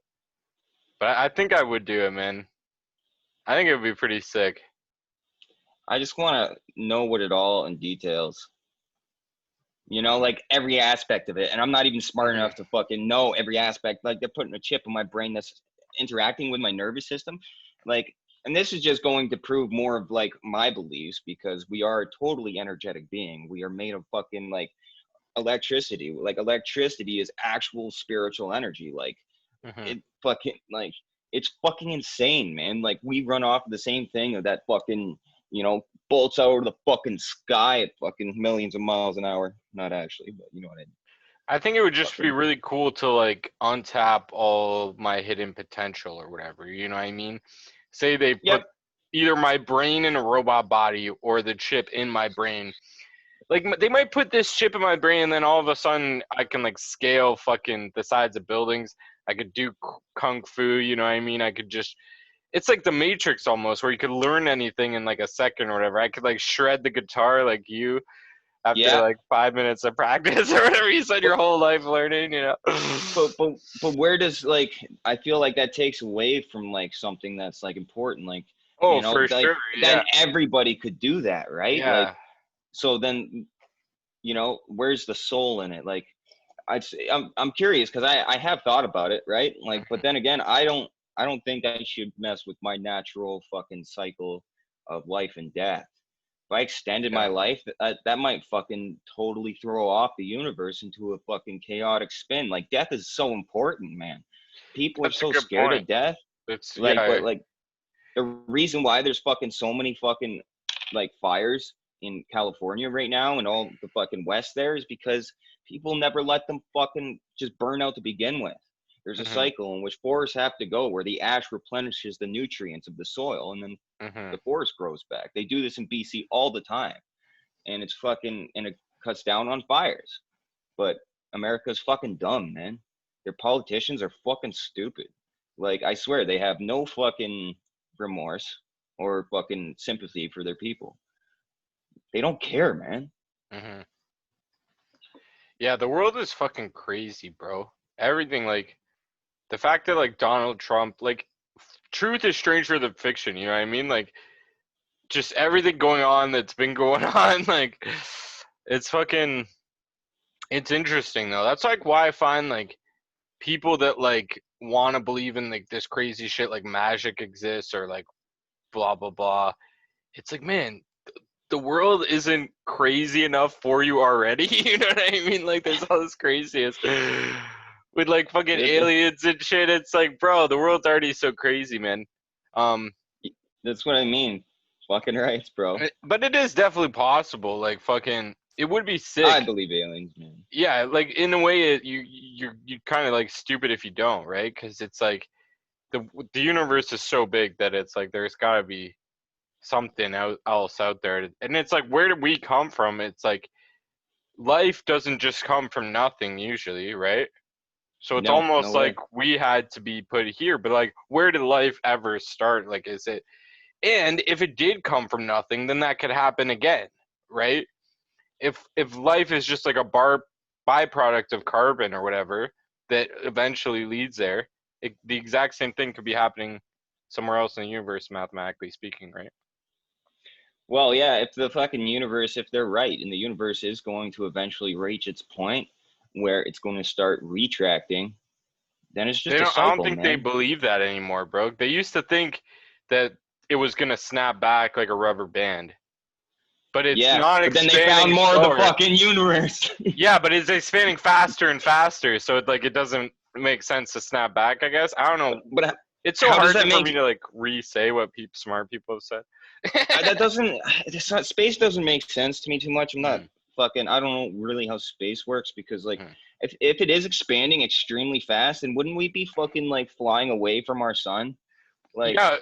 But I think I would do it, man. I think it would be pretty sick. I just want to know what it all in details. You know, like every aspect of it. And I'm not even smart Hmm. enough to fucking know every aspect. Like they're putting a chip in my brain that's interacting with my nervous system. Like, and this is just going to prove more of like my beliefs because we are a totally energetic being. We are made of fucking like electricity. Like electricity is actual spiritual energy. Like Hmm. it fucking like it's fucking insane, man. Like we run off of the same thing of that fucking, you know, bolts out of the fucking sky at fucking millions of miles an hour. Not actually, but you know what I mean. I think it would just be Fucking really cool to like untap all my hidden potential or whatever. You know what I mean? Say they put yep, either my brain in a robot body or the chip in my brain. Like they might put this chip in my brain, and then all of a sudden I can like scale fucking the sides of buildings. I could do kung fu. You know what I mean? I could just. It's like the Matrix almost, where you could learn anything in like a second or whatever. I could like shred the guitar like you after yeah. like 5 minutes of practice or whatever you spent But your whole life learning. You know. but where does like I feel like that takes away from like something that's like important. Like, Oh, you know, for like sure. then Yeah. everybody could do that, right? Like Yeah. so then you know, where's the soul in it? Like I'm curious because I have thought about it, right? Like, but Mhm. then again, I don't think I should mess with my natural fucking cycle of life and death. If I extended my Yeah. life, that might fucking totally throw off the universe into a fucking chaotic spin. Like death is so important, man. People are That's a so good scared point. of death. It's Like, yeah. but like the reason why there's fucking so many fucking like fires in California right now and all the fucking west there is because people never let them fucking just burn out to begin with. There's a Mhm. cycle in which forests have to go where the ash replenishes the nutrients of the soil and then Mhm. the forest grows back. They do this in BC all the time and it's fucking and it cuts down on fires. But America's fucking dumb, man. Their politicians are fucking stupid. Like I swear they have no fucking remorse or fucking sympathy for their people. They don't care, man. Mhm. Yeah, the world is fucking crazy, bro. Everything like the fact that like Donald Trump, like truth is stranger than fiction, you know what I mean? Like just everything going on that's been going on, like it's fucking it's interesting though. That's like why I find like people that like want to believe in like this crazy shit like magic exists or like blah blah blah. It's like, man, the world isn't crazy enough for you already. You know what I mean? Like, there's all this craziness with like fucking It, aliens and shit. It's like, bro, the world's already so crazy, man. Um, that's what I mean. Fucking rights, bro. but it is definitely possible. Like, fucking, it would be I sick. believe aliens, man. Yeah, like in a way, you kind of like stupid if you don't, right? Because it's like the universe is so big that it's like there's got to be something else out there, and it's like where did we come from? It's like life doesn't just come from nothing usually, right? So it's No, no almost like way. we had to be put here, but like where did life ever start? Like is it and if it did come from nothing, then that could happen again, right? If life is just like a byproduct of carbon or whatever that eventually leads there, the exact same thing could be happening somewhere else in the universe, mathematically speaking, right? Well, yeah, if the fucking universe, if they're right, and the universe is going to eventually reach its point where it's going to start retracting, then it's They just a don't. I don't cycle, think they man. believe that anymore, bro. They used to think that it was gonna snap back like a rubber band. But it's Yeah, not but then they found expanding more of the slower. fucking universe. Yeah, but it's expanding faster and faster, so it doesn't make sense to snap back, I guess. I don't know. But It's so how does hard that for me make to like re-say what smart people have said. that doesn't space doesn't make sense to me too much. I'm not Mhm, fucking I don't know really how space works because like mhm. if it is expanding extremely fast, then wouldn't we be fucking like flying away from our sun? Like Yeah,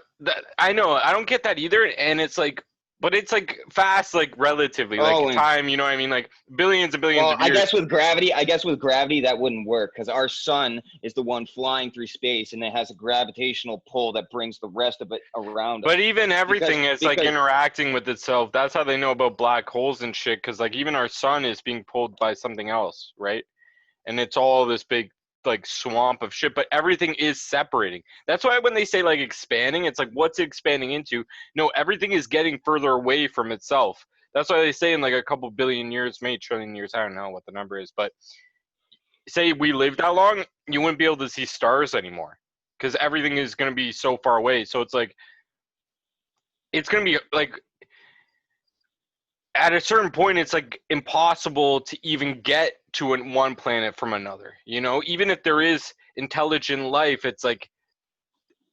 I know. I don't get that either. And it's like, but it's like fast, like relatively, like oh, and time. You know what I mean? Like billions and billions well, of years. I guess with gravity that wouldn't work because our sun is the one flying through space and it has a gravitational pull that brings the rest of it around But us. even everything is like Because interacting with itself. That's how they know about black holes and shit. Because like even our sun is being pulled by something else, right? And it's all this big like swamp of shit. But everything is separating. That's why when they say like expanding, it's like what's it expanding into? No, everything is getting further away from itself. That's why they say in like a couple billion years, maybe trillion years. I don't know what the number is, but say we lived that long, you wouldn't be able to see stars anymore because everything is going to be so far away. So it's like it's going to be like at a certain point it's like impossible to even get to one planet from another, you know, even if there is intelligent life, it's like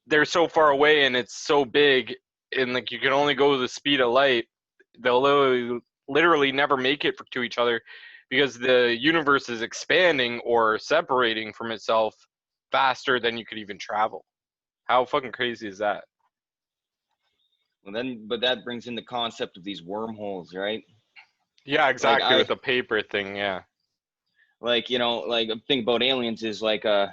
they're so far away and it's so big and like you can only go the speed of light. They'll literally never make it to each other because the universe is expanding or separating from itself faster than you could even travel. How fucking crazy is that? well, then, but that brings in the concept of these wormholes, right? Yeah, Like exactly, with the paper thing. Yeah. like like the thing about aliens is like I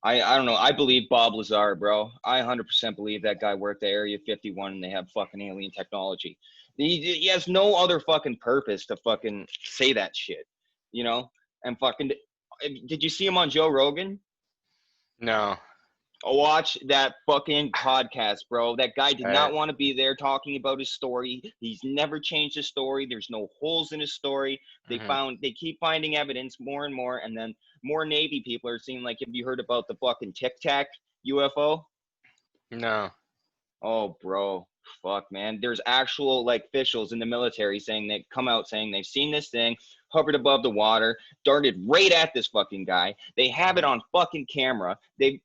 don't know. I believe Bob Lazar, bro. I 100% believe that guy worked at Area 51 and they have fucking alien technology. He has no other fucking purpose to fucking say that shit, you know? And fucking, did you see him on Joe Rogan? No. Watch that fucking podcast, bro. That guy did I, not want to be there talking about his story. He's never changed his story. There's no holes in his story. mhm. They keep finding evidence more and more, and then more Navy people are seeing like, have you heard about the fucking Tic Tac UFO? No. Oh, bro, fuck, man. There's actual like officials in the military saying they come out saying they've seen this thing hovered above the water, darted right at this fucking guy. They have it Mhm. on fucking camera. The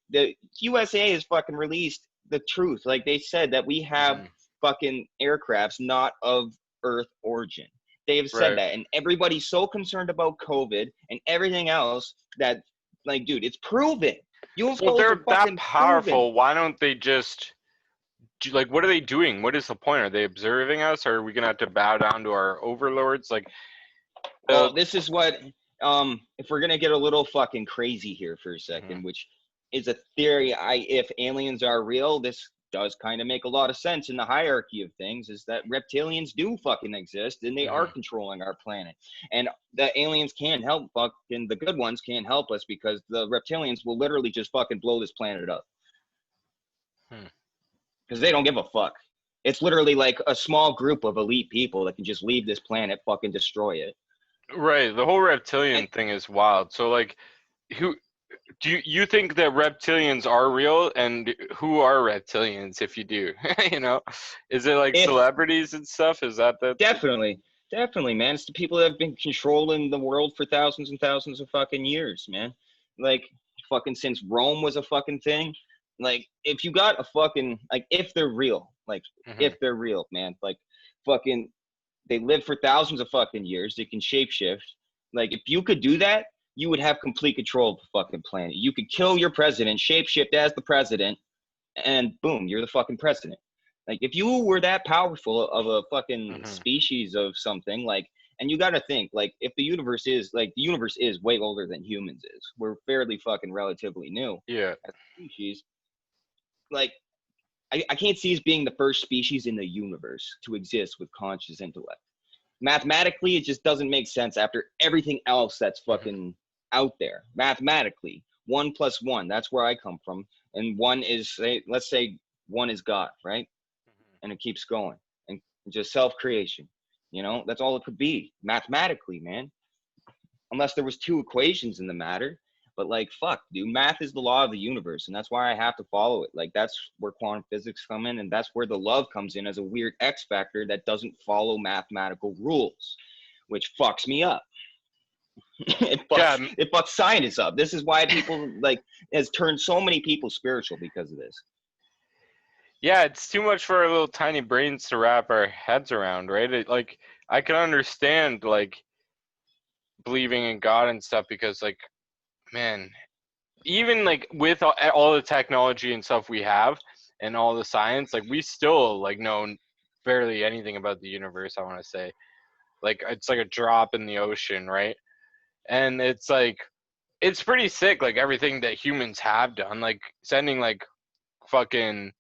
USA has fucking released the truth. Like they said that we have Mhm. fucking aircrafts not of Earth origin. They have said Right. that, and everybody's so concerned about COVID and everything else that, like, dude, it's proven. Well, if UFOs are they're that fucking proven. powerful, why don't they just like what are they doing? What is the point? Are they observing us, or are we gonna have to bow down to our overlords? Like the. Well, this is what if we're gonna get a little fucking crazy here for a Mhm. second, which is a theory. If aliens are real, this does kind of make a lot of sense in the hierarchy of things, is that reptilians do fucking exist and they are Mhm. controlling our planet. And the aliens can't help fucking the good ones can't help us because the reptilians will literally just fucking blow this planet up. Hmm. Because they don't give a fuck. It's literally like a small group of elite people that can just leave this planet, fucking destroy it. Right. The whole And reptilian thing is wild. So like, who do you think that reptilians are real, and who are reptilians if you do? You know, is it like if celebrities and stuff? Is that the? Definitely, definitely, man. It's the people that have been controlling the world for thousands and thousands of fucking years, man. Like, fucking since Rome was a fucking thing. Like, if you got a fucking, like, if they're real, like, Mhm. if they're real, man, like, fucking, they live for thousands of fucking years. They can shapeshift. Like, if you could do that, you would have complete control of the fucking planet. You could kill your president, shapeshift as the president, and boom, you're the fucking president. Like if you were that powerful of a fucking Mhm. species of something, like, and you got to think, like, if the universe is like the universe is way older than humans is, we're fairly fucking relatively new Yeah. as a species. Like, I can't see us being the first species in the universe to exist with conscious intellect. Mathematically, it just doesn't make sense after everything else that's Mhm. fucking out there. Mathematically, 1 plus 1, that's where I come from. And one is, let's say one is God, right? And it keeps going. And just self creation. You know, that's all it could be mathematically, man. Unless there was two equations in the matter. But like, fuck, dude, math is the law of the universe, and that's why I have to follow it. Like, that's where quantum physics come in, and that's where the love comes in as a weird X factor that doesn't follow mathematical rules, which fucks me up. Yeah, It fucks scientists up. This is why people like has turned so many people spiritual because of this. yeah, it's too much for our little tiny brains to wrap our heads around, right? Like, I can understand like believing in God and stuff because, like, man, even like with all the technology and stuff we have and all the science, like we still like know barely anything about the universe. I want to say, like, it's like a drop in the ocean, right? And it's like it's pretty sick, like everything that humans have done, like sending like fucking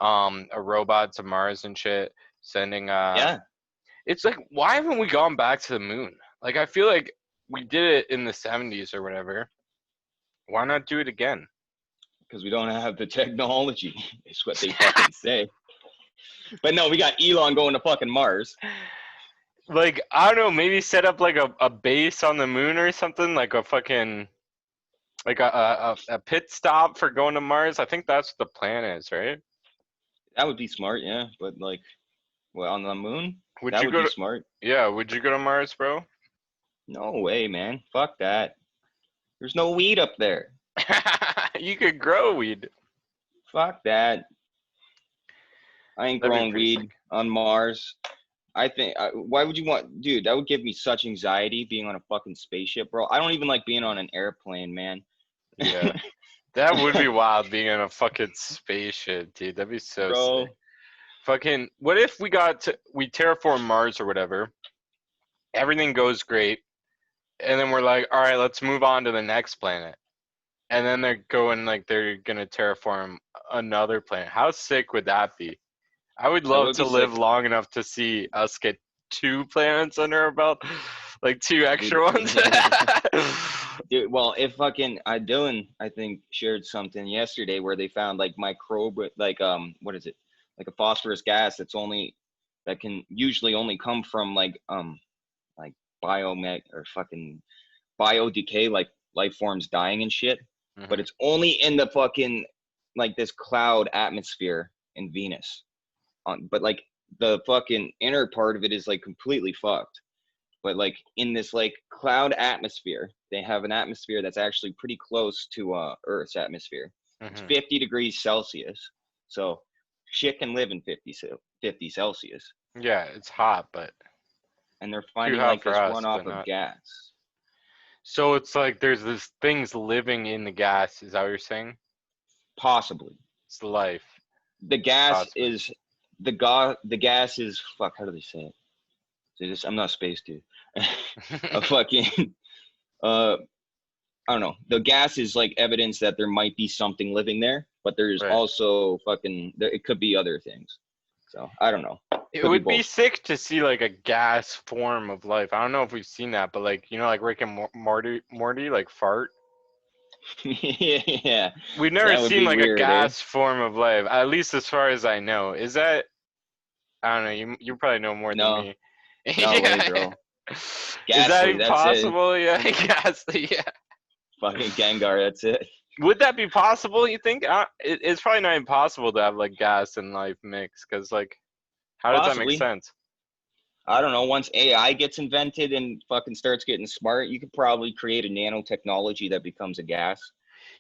a robot to Mars and shit, sending Yeah, it's like, why haven't we gone back to the moon? Like, I feel like we did it in the 70s or whatever. Why not do it again? because we don't have the technology. It's what they fucking say. But no, we got Elon going to fucking Mars. Like, I don't know, maybe set up like a base on the moon or something, like a fucking like a pit stop for going to Mars. I think that's what the plan is, right? That would be smart, yeah. But like, well, on the moon, Would that you would go be to smart. Yeah, would you go to Mars, bro? No way, man. Fuck that. There's no weed up there. You could grow weed. Fuck that. I ain't That'd be growing pretty weed sick. on Mars. I think, why would you want, dude, that would give me such anxiety being on a fucking spaceship, bro. I don't even like being on an airplane, man. Yeah. That would be wild being in a fucking spaceship, dude. That'd be so sick. Bro, Fucking, what if we terraform Mars or whatever, everything goes great, and then we're like, all right, let's move on to the next planet. And then they're gonna terraform another planet. How sick would that be? I would that love would to be sick. live long enough to see us get 2 planets under our belt, like 2 extra Dude, ones. dude, well, if fucking Dylan, I think, shared something yesterday where they found like microbe, like what is it? Like a phosphorus gas that can usually only come from like biomech or fucking bio decay, like life forms dying and shit. But Mhm. it's only in the fucking like this cloud atmosphere in Venus. But like the fucking inner part of it is like completely fucked. But like in this like cloud atmosphere, they have an atmosphere that's actually pretty close to Earth's atmosphere. It's Mhm. 50 degrees Celsius. So shit can live in 50 Celsius. Yeah, it's hot, but And they're too finding hot like for this us, runoff but of not. gas. So it's like there's this things living in the gas. Is that what you're saying? Possibly. It's life, The gas possibly. is the gas is fuck, how do they say it? I'm not space dude. A fucking uh I don't know. The gas is like evidence that there might be something living there, but there's Right. also it could be other things. So I don't know. It Could be would be both. sick to see like a gas form of life. I don't know if we've seen that, but like, like Rick and Morty, like fart. Yeah, We've never that would seen be like a weird, eh? gas form of life, at least as far as I know. Is that? I don't know. You probably know more than No, me. no way, Yeah. bro. Is that Ghastly, even that's it. possible? Yeah, gas. Yeah. Fucking Gengar, that's it. Would that be possible? You think? It's probably not impossible to have like gas and life mix, because like, how does that make Possibly. sense? I don't know. Once AI gets invented and fucking starts getting smart, you could probably create a nanotechnology that becomes a gas.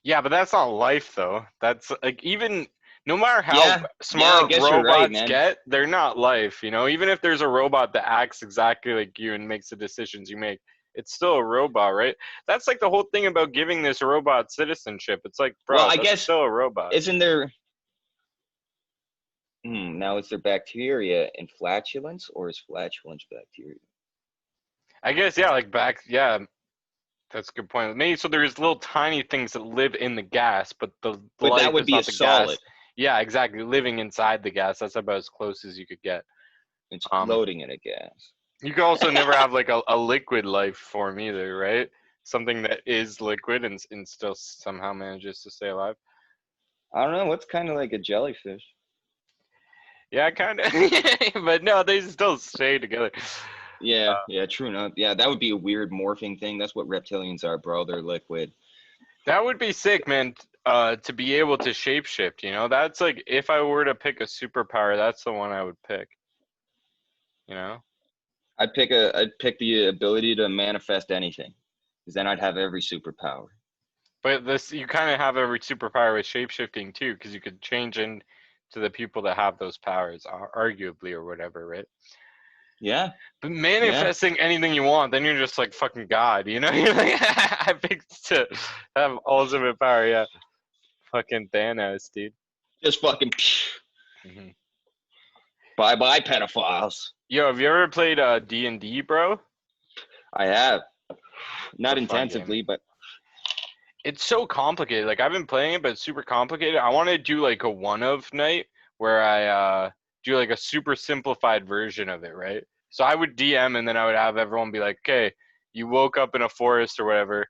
Yeah, but that's not life though. That's like, even no matter how Yeah, I smart guess you're right, robots man. get, they're not life. Even if there's a robot that acts exactly like you and makes the decisions you make, it's still a robot, right? That's like the whole thing about giving this robot citizenship. It's like, Well, bro, I that's guess still a robot. isn't there now is there bacteria in flatulence or is flatulence bacteria? I guess, yeah, like yeah, that's a good point. Maybe so there's little tiny things that live in the gas, but the But that life would is be a not the gas. solid. Yeah, exactly. Living inside the gas, that's about as close as you could get. It's Um, floating in a gas. You could also never have like a liquid life form either, right? Something that is liquid and still somehow manages to stay alive. I don't know. What's kind of like a jellyfish? Yeah, kind of. But no, they still stay together. Yeah, true enough. Yeah, that would be a weird morphing thing. That's what reptilians are, bro. They're liquid. That would be sick, man. To be able to shapeshift, you know, that's like if I were to pick a superpower, that's the one I would pick. You know, I'd pick the ability to manifest anything, because then I'd have every superpower. but this you kind of have every superpower with shapeshifting too, because you could change into the people that have those powers, arguably or whatever, right? Yeah, But yeah. manifesting anything you want, then you're just like fucking God, you know? You're like, I picked to have ultimate power, yeah. Fucking Thanos, dude. Just fucking Hmm. bye bye pedophiles. Yo, have you ever played D&D, bro? I have. It's a Not fun game. intensively, but It's so complicated. Like I've been playing it, but it's super complicated. I want to do like a one of night where I do like a super simplified version of it, right? So I would DM and then I would have everyone be like, "Okay, you woke up in a forest or whatever.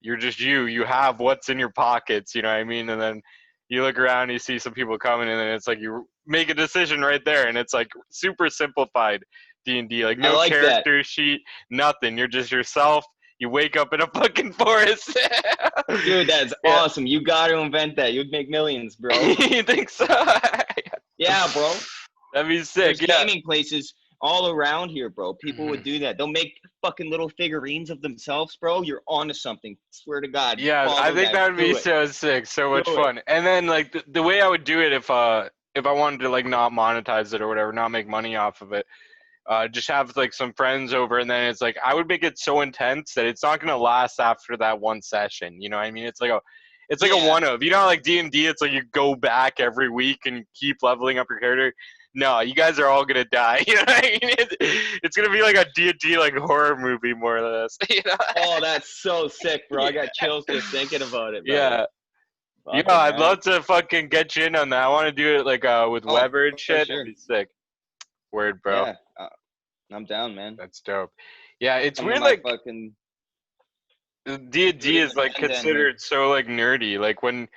You're just you. You have what's in your pockets, you know what I mean?" And then you look around, you see some people coming, and then it's like you make a decision right there, and it's like super simplified D&D, like I no like that. character sheet, nothing. You're just yourself. You wake up in a fucking forest. Dude, that's Yeah. awesome. You got to invent that. You'd make millions, bro. You think so? Yeah, bro. That'd be There's sick. Yeah. gaming places all around here, bro. People Mhm. would do that. They'll make fucking little figurines of themselves, bro. You're onto something. Swear to God. Yeah, I Follow think that. that would be Do it. so sick, so Do much it. fun. And then like the way I would do it if I wanted to like not monetize it or whatever, not make money off of it, just have like some friends over, and then it's like I would make it so intense that it's not gonna last after that one session. You know what I mean? It's like a Yeah. one of. You know, like D&D, it's like you go back every week and keep leveling up your character. No, you guys are all gonna die. You know what I mean? It's gonna be like a D&D like horror movie more or less. You know? Oh, that's so sick, bro. I got Yeah. chills just thinking about it, brother. Yeah. Yeah, Fucking I'd right. love to fucking get you in on that. I want to do it like with Oh, Weber and for shit. That'd sure. be sick. Word, bro. Yeah. I'm down, man. That's dope. Yeah, it's Some of weird. my Like fucking D&D creative is like agenda in here. considered so like nerdy. Like when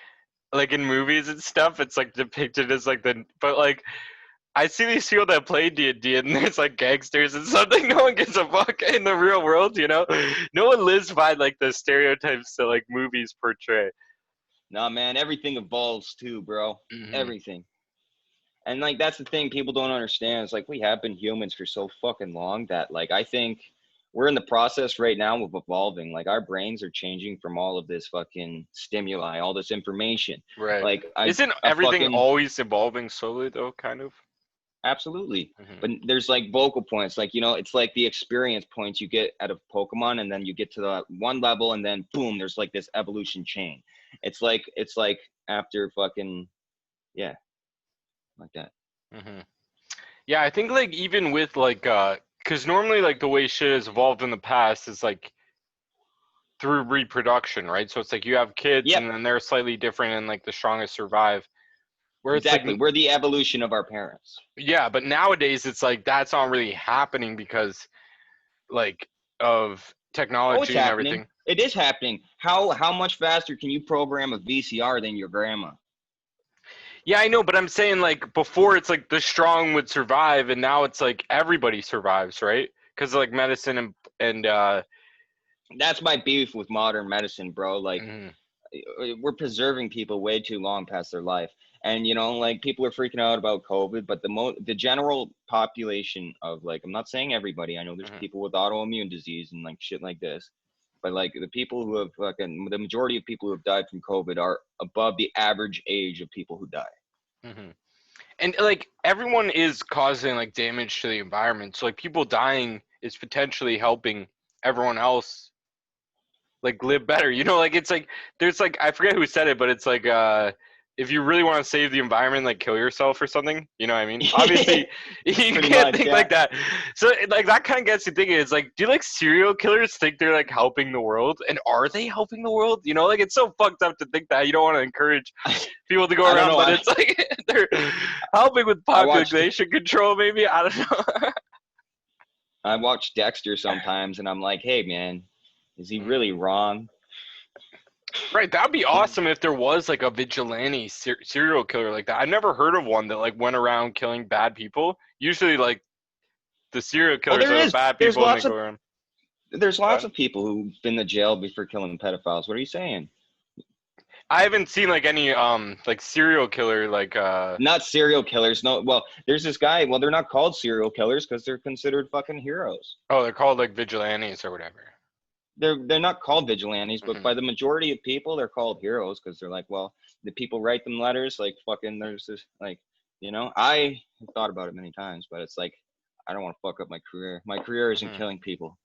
like in movies and stuff, it's like depicted as like but like I see these people that play D&D and there's like gangsters and something. No one gives a fuck in the real world, you know. No one lives by like the stereotypes that like movies portray. Nah, man, everything evolves too, bro. Hmm. Everything. And like that's the thing people don't understand. It's like we have been humans for so fucking long that like I think we're in the process right now of evolving. Like our brains are changing from all of this fucking stimuli, all this information. Right. Like I Isn't a everything fucking always evolving slowly though? Kind of. absolutely. Hmm. But there's like vocal points, like it's like the experience points you get out of Pokemon, and then you get to the one level, and then boom, there's like this evolution chain. It's like after fucking yeah, like that. Hmm. Yeah, I think like even with like because normally like the way shit has evolved in the past is like through reproduction, right? So it's like you have kids Yep, and then they're slightly different and like the strongest survive. Where it's like exactly. We're the evolution of our parents. yeah, but nowadays it's like that's not really happening because like of Oh, it's technology and happening. everything. It is happening. How much faster can you program a VCR than your grandma? Yeah, I know, but I'm saying like before it's like the strong would survive and now it's like everybody survives, right? Because like medicine and That's my beef with modern medicine, bro. Like mhm, we're preserving people way too long past their life. And like people are freaking out about COVID, but the general population of like I'm not saying everybody. I know there's mhm. people with autoimmune disease and like shit like this. But like the people who have fucking the majority of people who have died from COVID are above the average age of people who die. Mhm. And like everyone is causing like damage to the environment. So like people dying is potentially helping everyone else like live better. You know, like it's like there's like I forget who said it, but it's like if you really want to save the environment, like kill yourself or something. You know what I mean? Obviously, you Pretty can't much, think yeah. like that. So like that kind of gets you thinking. It's like, do like serial killers think they're like helping the world, and are they helping the world? You know, like it's so fucked up to think that. You don't want to encourage people to go I don't around, know. but I it's like they're helping with I watched population control. Maybe I don't know. I watch Dexter sometimes, and I'm like, hey man, is he really wrong? Right, that'd be awesome if there was like a vigilante serial killer like that. I've never heard of one that like went around killing bad people. Usually, like the serial Oh, killers are the bad there's people, and they lots go of around. there's lots What? of people who've been to jail for killing pedophiles. What are you saying? I haven't seen like any like serial killer like Not serial killers. No, well, there's this guy. Well, they're not called serial killers because they're considered fucking heroes. oh, they're called like vigilantes or whatever. They're not called vigilantes, but Hmm. by the majority of people, they're called heroes because they're like, well, the people write them letters. Like fucking, there's this like, I have thought about it many times, but it's like, I don't want to fuck up my career. My career isn't Hmm. killing people,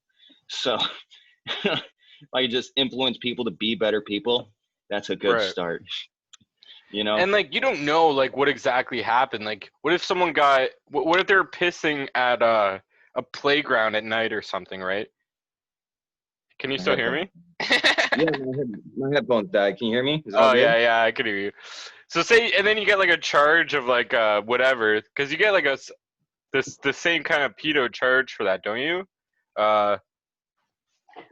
so if I could just influence people to be better people, that's a good Right. start. And like you don't know like what exactly happened. Like what if someone got what if they're pissing at a playground at night or something, right? Can you My still hear headphones. me? Yeah, my headphones died. Can you hear me? Is it all Oh good? yeah, I could hear you. So say, and then you get like a charge of like whatever, because you get like this the same kind of pedo charge for that, don't you? Uh,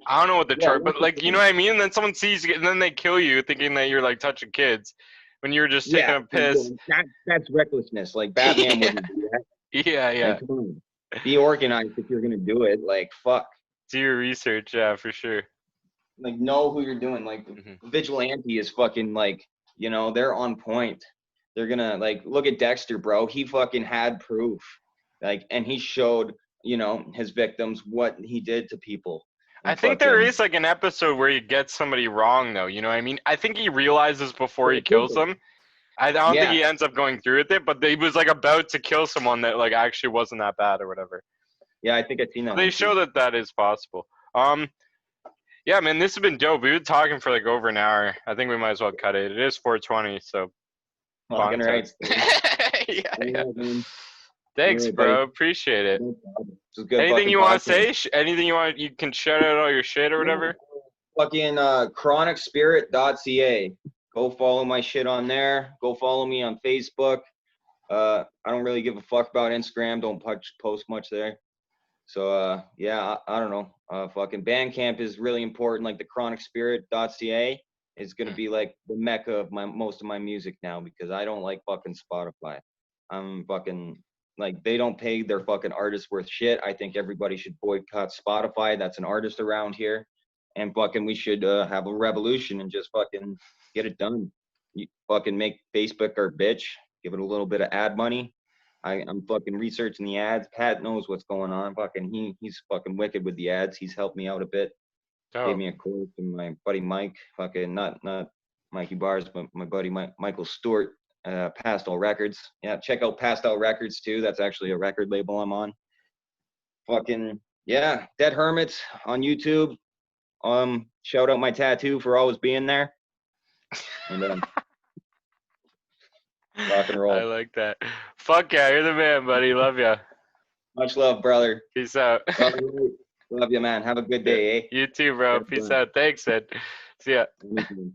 I don't know what the Yeah, charge, that's but the like you know thing. what I mean. And then someone sees you, and then they kill you, thinking that you're like touching kids, when you're just taking Yeah, a piss. that's recklessness. Like Batman Yeah, wouldn't do that. yeah. Like, come on, be organized if you're gonna do it. Like, fuck. Do your research, yeah, for sure. Like, know who you're doing. Like, Hmm. vigilante is fucking like, they're on point. They're gonna like look at Dexter, bro. He fucking had proof. Like, and he showed, his victims what he did to people. I And think there fucking is like an episode where he gets somebody wrong, though. You know what I mean? I think he realizes before he kills them. I don't think yeah, he ends up going through with it, but he was like about to kill someone that like actually wasn't that bad or whatever. yeah. I think I've seen that They one show too. that that is possible. Yeah, man, this has been dope. We've been talking for like over an hour. I think we might as well cut it. It is 4:20, so Fucking content. right. Yeah. Yeah, man. All Thanks, right, buddy. bro. Appreciate it. No problem. This is good Anything fucking you want to podcast. say? Anything you want? You can shout out all your shit or Yeah. whatever. Fucking chronicspirit.ca. Go follow my shit on there. Go follow me on Facebook. I don't really give a fuck about Instagram. Don't post much there. So yeah, I don't know. Fucking Bandcamp is really important. Like the chronicspirit.ca is gonna be like the mecca of most of my music now because I don't like fucking Spotify. I'm fucking like they don't pay their fucking artists worth shit. I think everybody should boycott Spotify. That's an artist around here, and fucking we should have a revolution and just fucking get it done. You fucking make Facebook our bitch. Give it a little bit of ad money. I'm fucking researching the ads. Pat knows what's going on. Fucking he's fucking wicked with the ads. He's helped me out a bit. Gave Dope. me a course from my buddy Mike. Fucking not Mikey Bars, but my buddy Michael Stewart. Pastel Records. Yeah, check out Pastel Records too. That's actually a record label I'm on. Fucking yeah, Dead Hermits on YouTube. Shout out my tattoo for always being there. And rock and I roll. like that. Fuck yeah, you're the man, buddy. Love ya. Much love, brother. Peace out. All right. Love you, man. Have a good Yeah. day, eh? You too, bro. Have Peace fun. out. Thanks, Ed. See ya. Anytime.